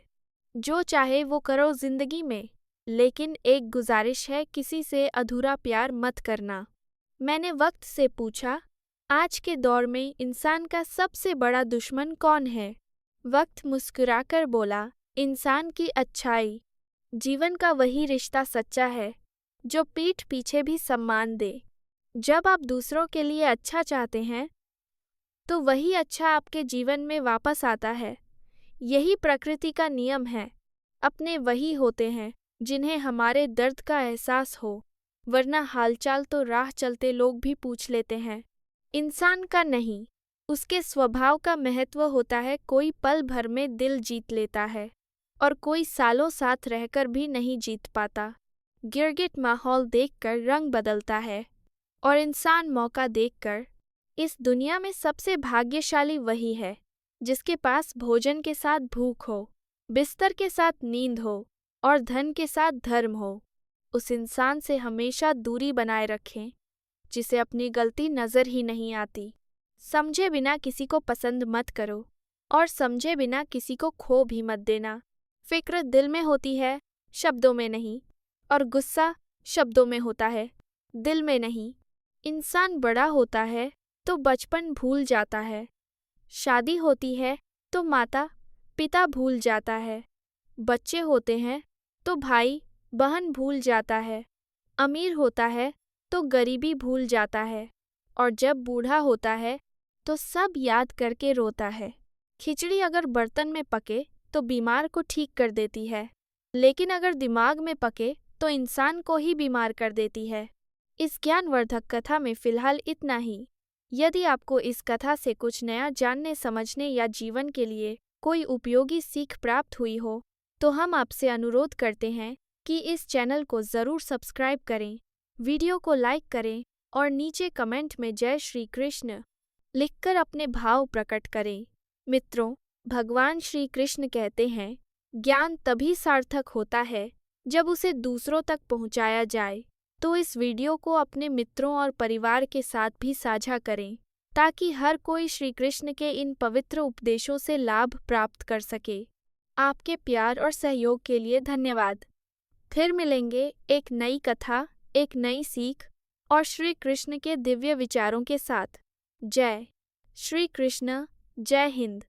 जो चाहे वो करो जिंदगी में, लेकिन एक गुजारिश है, किसी से अधूरा प्यार मत करना। मैंने वक्त से पूछा, आज के दौर में इंसान का सबसे बड़ा दुश्मन कौन है? वक्त मुस्कुराकर बोला, इंसान की अच्छाई। जीवन का वही रिश्ता सच्चा है जो पीठ पीछे भी सम्मान दे। जब आप दूसरों के लिए अच्छा चाहते हैं, तो वही अच्छा आपके जीवन में वापस आता है। यही प्रकृति का नियम है। अपने वही होते हैं जिन्हें हमारे दर्द का एहसास हो, वरना हालचाल तो राह चलते लोग भी पूछ लेते हैं। इंसान का नहीं, उसके स्वभाव का महत्व होता है। कोई पल भर में दिल जीत लेता है और कोई सालों साथ रहकर भी नहीं जीत पाता। गिरगिट माहौल देखकर रंग बदलता है और इंसान मौका देखकर। इस दुनिया में सबसे भाग्यशाली वही है जिसके पास भोजन के साथ भूख हो, बिस्तर के साथ नींद हो और धन के साथ धर्म हो। उस इंसान से हमेशा दूरी बनाए रखें जिसे अपनी गलती नजर ही नहीं आती। समझे बिना किसी को पसंद मत करो और समझे बिना किसी को खो भी मत देना। फिक्र दिल में होती है, शब्दों में नहीं, और गुस्सा शब्दों में होता है, दिल में नहीं। इंसान बड़ा होता है तो बचपन भूल जाता है। शादी होती है तो माता पिता भूल जाता है। बच्चे होते हैं तो भाई बहन भूल जाता है। अमीर होता है तो गरीबी भूल जाता है, और जब बूढ़ा होता है तो सब याद करके रोता है। खिचड़ी अगर बर्तन में पके तो बीमार को ठीक कर देती है, लेकिन अगर दिमाग में पके तो इंसान को ही बीमार कर देती है। इस ज्ञानवर्धक कथा में फिलहाल इतना ही। यदि आपको इस कथा से कुछ नया जानने समझने या जीवन के लिए कोई उपयोगी सीख प्राप्त हुई हो, तो हम आपसे अनुरोध करते हैं कि इस चैनल को ज़रूर सब्सक्राइब करें, वीडियो को लाइक करें और नीचे कमेंट में जय श्री कृष्ण लिखकर अपने भाव प्रकट करें। मित्रों, भगवान श्री कृष्ण कहते हैं, ज्ञान तभी सार्थक होता है जब उसे दूसरों तक पहुंचाया जाए। तो इस वीडियो को अपने मित्रों और परिवार के साथ भी साझा करें, ताकि हर कोई श्री कृष्ण के इन पवित्र उपदेशों से लाभ प्राप्त कर सके। आपके प्यार और सहयोग के लिए धन्यवाद। फिर मिलेंगे एक नई कथा, एक नई सीख और श्री कृष्ण के दिव्य विचारों के साथ। जय श्री कृष्ण, जय हिंद।